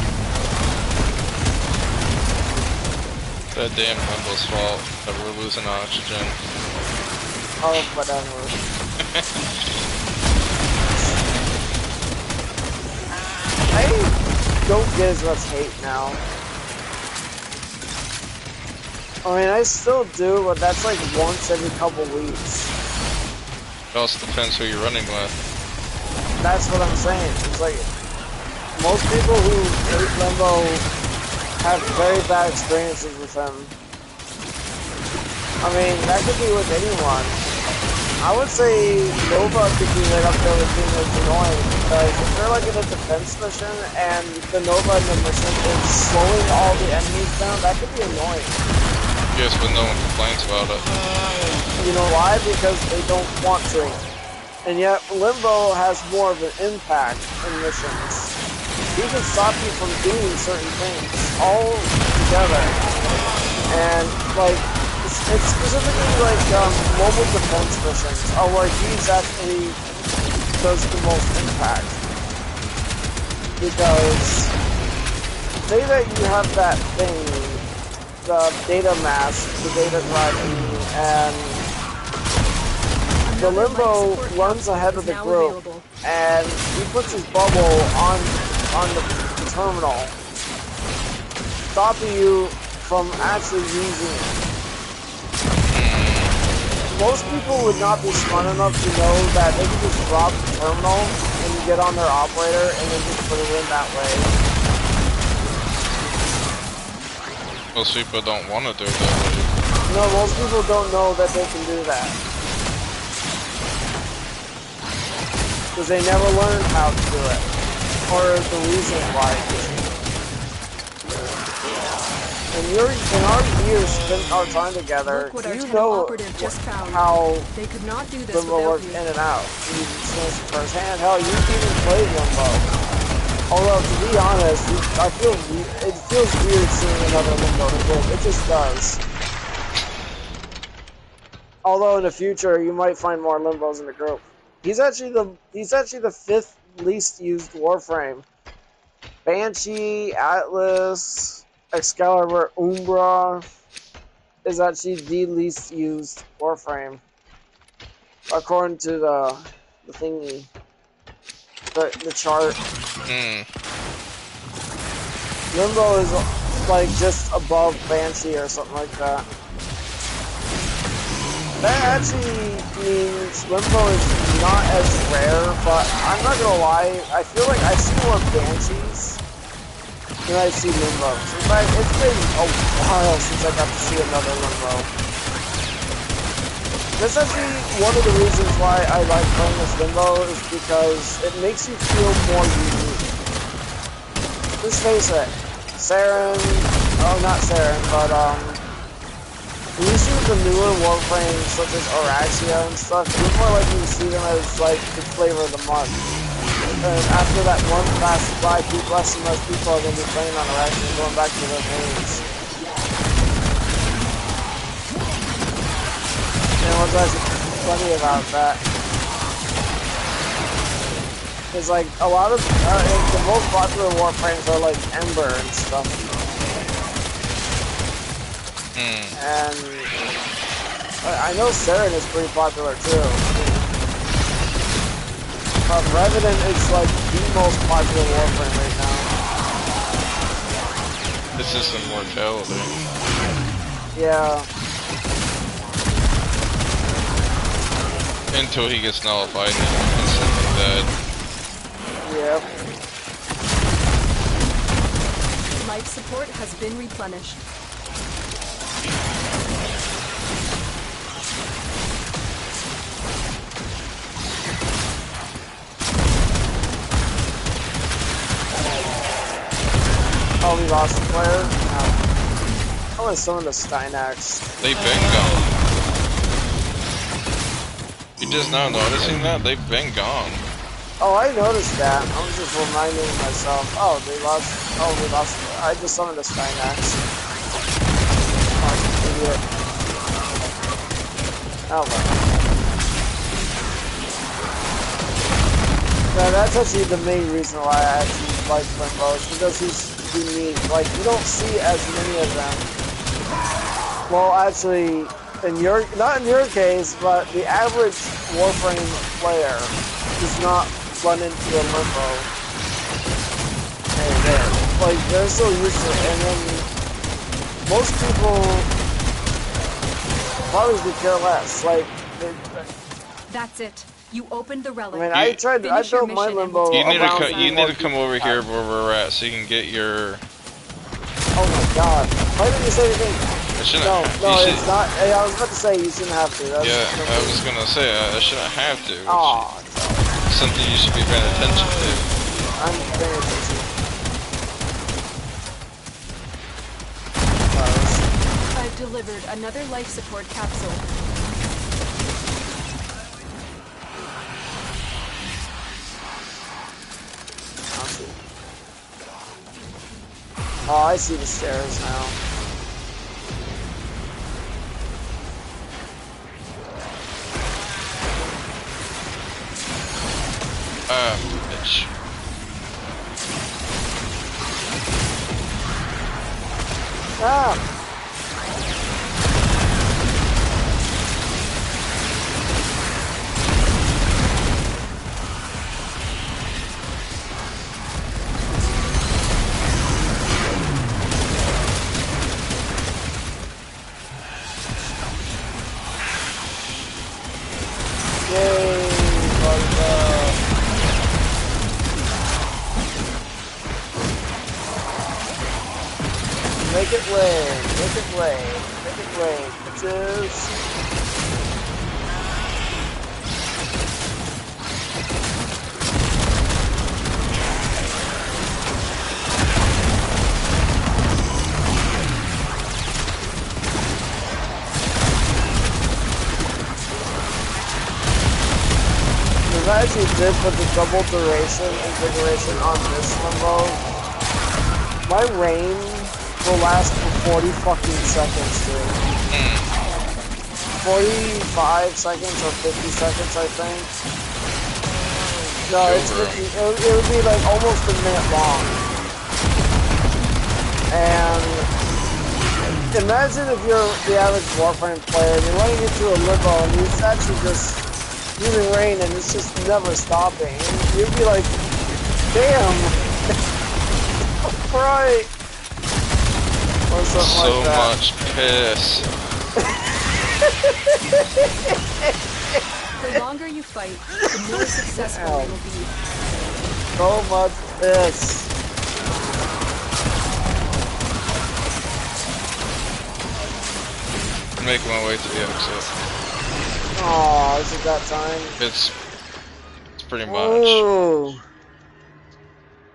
[SPEAKER 2] That damn Humble's fault that we're losing oxygen.
[SPEAKER 1] Oh, whatever. I don't get as much hate now. I mean, I still do, but that's like once every couple weeks.
[SPEAKER 2] It also depends who you're running with.
[SPEAKER 1] That's what I'm saying. It's like, most people who hate Limbo have very bad experiences with him. I mean, that could be with anyone. I would say Nova could be right up there with being like annoying, because if you're like in a defense mission and the Nova in the mission is slowing all the enemies down, that could be annoying.
[SPEAKER 2] Yes, but no one complains about it.
[SPEAKER 1] You know why? Because they don't want to. And yet, Limbo has more of an impact in missions. He can stop you from doing certain things all together. And, like, it's specifically like mobile defense missions are where he's actually does the most impact. Because, say that you have that thing, the data mask, the data drive, and the Limbo runs ahead of the group, and he puts his bubble on the terminal, stopping you from actually using it. Most people would not be smart enough to know that they can just drop the terminal and get on their operator and then just put it in that way.
[SPEAKER 2] Most people don't want to do it that way.
[SPEAKER 1] No, most people don't know that they can do that. Because they never learned how to do it. Or the reason why. In our years spent our time together, you know how
[SPEAKER 8] they could not do this
[SPEAKER 1] Limbo works in and out. You experience it firsthand. Hell, you even played Limbo. Although, to be honest, it feels weird seeing another Limbo in the group. It just does. Although in the future, you might find more Limbos in the group. He's actually the fifth least used Warframe. Banshee, Atlas, Excalibur, Umbra is actually the least used Warframe, according to the thingy. The chart. Limbo is like just above Banshee or something like that. That actually means Limbo is not as rare, but I'm not gonna lie, I feel like I see more Banshees than I see Limbos. In fact, it's been a while since I got to see another Limbo. That's actually one of the reasons why I like playing this Limbo, is because it makes you feel more unique. Let's face it, Saren, oh not Saren, but when you see the newer Warframes such as Araxia and stuff, you're more likely to see them as like the flavor of the month. And after that month passes by, less and less people are going to be playing on Araxia and going back to their mains. And what's actually funny about that is like a lot of the most popular Warframes are like Ember and stuff. And I know Saren is pretty popular too. But Revenant is like the most popular Warframe right now.
[SPEAKER 2] It's just immortality.
[SPEAKER 1] Yeah.
[SPEAKER 2] Until he gets nullified and instantly dead.
[SPEAKER 1] Yep.
[SPEAKER 8] Life support has been replenished.
[SPEAKER 1] we lost a player. I want to summon the Steinax.
[SPEAKER 2] They've been gone. You just now noticing that? They've been gone.
[SPEAKER 1] Oh, I noticed that. I was just reminding myself. Oh, they lost. Oh, we lost. I just summoned the Steinax. Oh, idiot. Oh, well. Yeah, that's actually the main reason why I actually like Limbo, is because he's unique. Like, you don't see as many of them. Well, actually, not in your case, but the average Warframe player does not run into a Limbo. Hey, there. Like, they're so used to it, and then most people probably care less. Like,
[SPEAKER 4] That's it. You opened the relic.
[SPEAKER 1] I mean, I built my Limbo
[SPEAKER 2] You need
[SPEAKER 1] around
[SPEAKER 2] to come over here where we're at so you can get your.
[SPEAKER 1] Oh my god! Why didn't you say anything? No, it's not. Hey, I was about to say you shouldn't have to. That's
[SPEAKER 2] I was gonna say I shouldn't have to.
[SPEAKER 1] Oh,
[SPEAKER 2] something you should be paying attention to.
[SPEAKER 1] I'm paying attention.
[SPEAKER 4] I've delivered another life support capsule.
[SPEAKER 1] Oh, I see the stairs now.
[SPEAKER 2] Bitch.
[SPEAKER 1] Ah! Make it rain, make it rain, make it rain, bitches. If I actually did put the double duration configuration on this Limbo, my rain will last for 40 fucking seconds, dude. 45 seconds or 50 seconds, I think. No, it's 50. It would be like almost a minute long. And imagine if you're the average Warframe player and you're running into a Limbo and it's actually just using rain and it's just never stopping. You'd be like, damn. Right. Or something
[SPEAKER 2] so
[SPEAKER 1] like that.
[SPEAKER 2] much piss.
[SPEAKER 4] The longer you fight, the more successful you will be.
[SPEAKER 1] So much piss.
[SPEAKER 2] I'm making my way to the exit.
[SPEAKER 1] Oh, is it that time?
[SPEAKER 2] It's pretty much.
[SPEAKER 1] Ooh.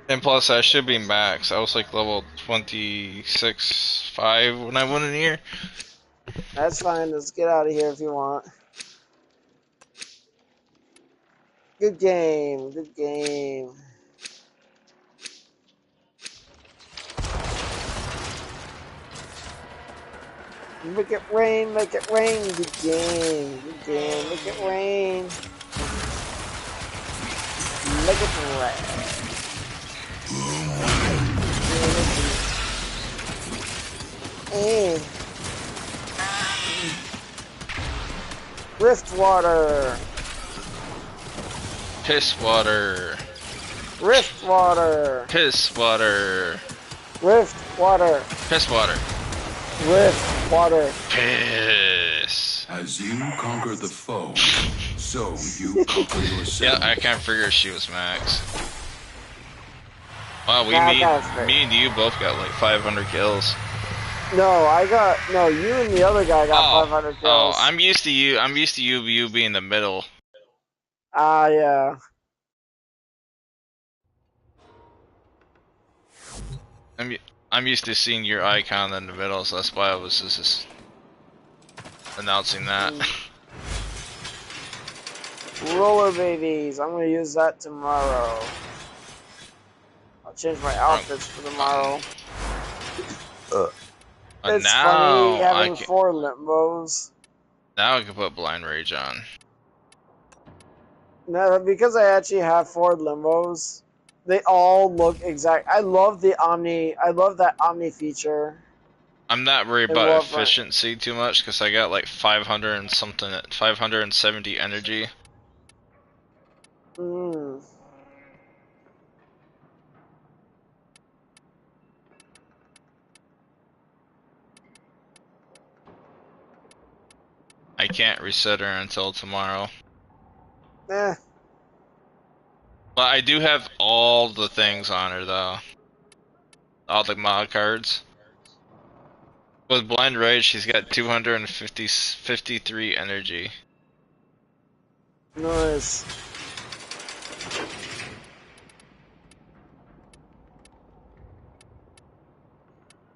[SPEAKER 2] And plus, I should be max. I was like level 26.5 when I went in here.
[SPEAKER 1] That's fine. Let's get out of here if you want. Good game. Good game. Make it rain. Make it rain. Good game. Good game. Make it rain. Make it rain. Rift water.
[SPEAKER 2] Piss water.
[SPEAKER 1] Rift water.
[SPEAKER 2] Piss water.
[SPEAKER 1] Rift water.
[SPEAKER 2] Piss water.
[SPEAKER 1] Rift water.
[SPEAKER 2] Piss.
[SPEAKER 3] As you conquer the foe, so you conquer yourself.
[SPEAKER 2] Yeah, I can't figure she was max. Wow, me and you both got like 500 kills.
[SPEAKER 1] No, you and the other guy got 500 kills.
[SPEAKER 2] Oh, I'm used to you being the middle.
[SPEAKER 1] Ah, yeah.
[SPEAKER 2] I'm used to seeing your icon in the middle, so that's why I was just announcing that.
[SPEAKER 1] Roller babies. I'm gonna use that tomorrow. I'll change my outfits for tomorrow. It's funny
[SPEAKER 2] Now
[SPEAKER 1] having 4 limbos.
[SPEAKER 2] now I can put Blind Rage on.
[SPEAKER 1] No, because I actually have 4 limbos. They all look exact. I love the Omni. I love that Omni feature.
[SPEAKER 2] I'm not worried
[SPEAKER 1] in
[SPEAKER 2] about
[SPEAKER 1] Warframe.
[SPEAKER 2] efficiency too much because I got like 500 and something, 570 energy. I can't reset her until tomorrow.
[SPEAKER 1] Eh.
[SPEAKER 2] But I do have all the things on her though. All the mod cards. With Blind Rage, she's got 253 energy.
[SPEAKER 1] Nice.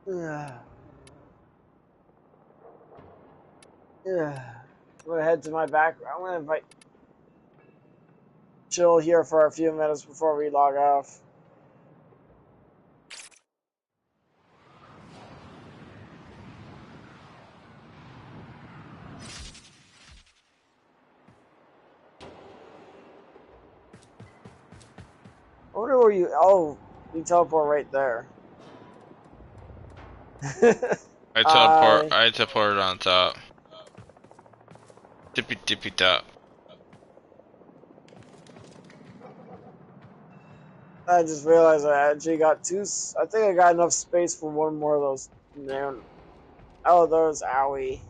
[SPEAKER 1] Yeah. Yeah. I'm gonna head to my back. I'm gonna invite chill here for a few minutes before we log off. I wonder where you. Oh, you teleport right there.
[SPEAKER 2] I teleported on top. Tippy tippy top.
[SPEAKER 1] I just realized I actually got 2. I think I got enough space for 1 more of those. Oh, those owie.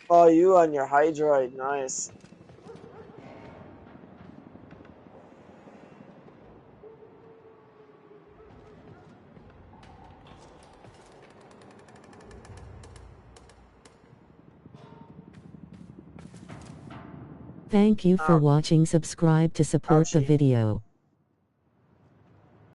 [SPEAKER 1] Oh, you on your Hydroid, nice.
[SPEAKER 9] Thank you for watching. Subscribe to support the video.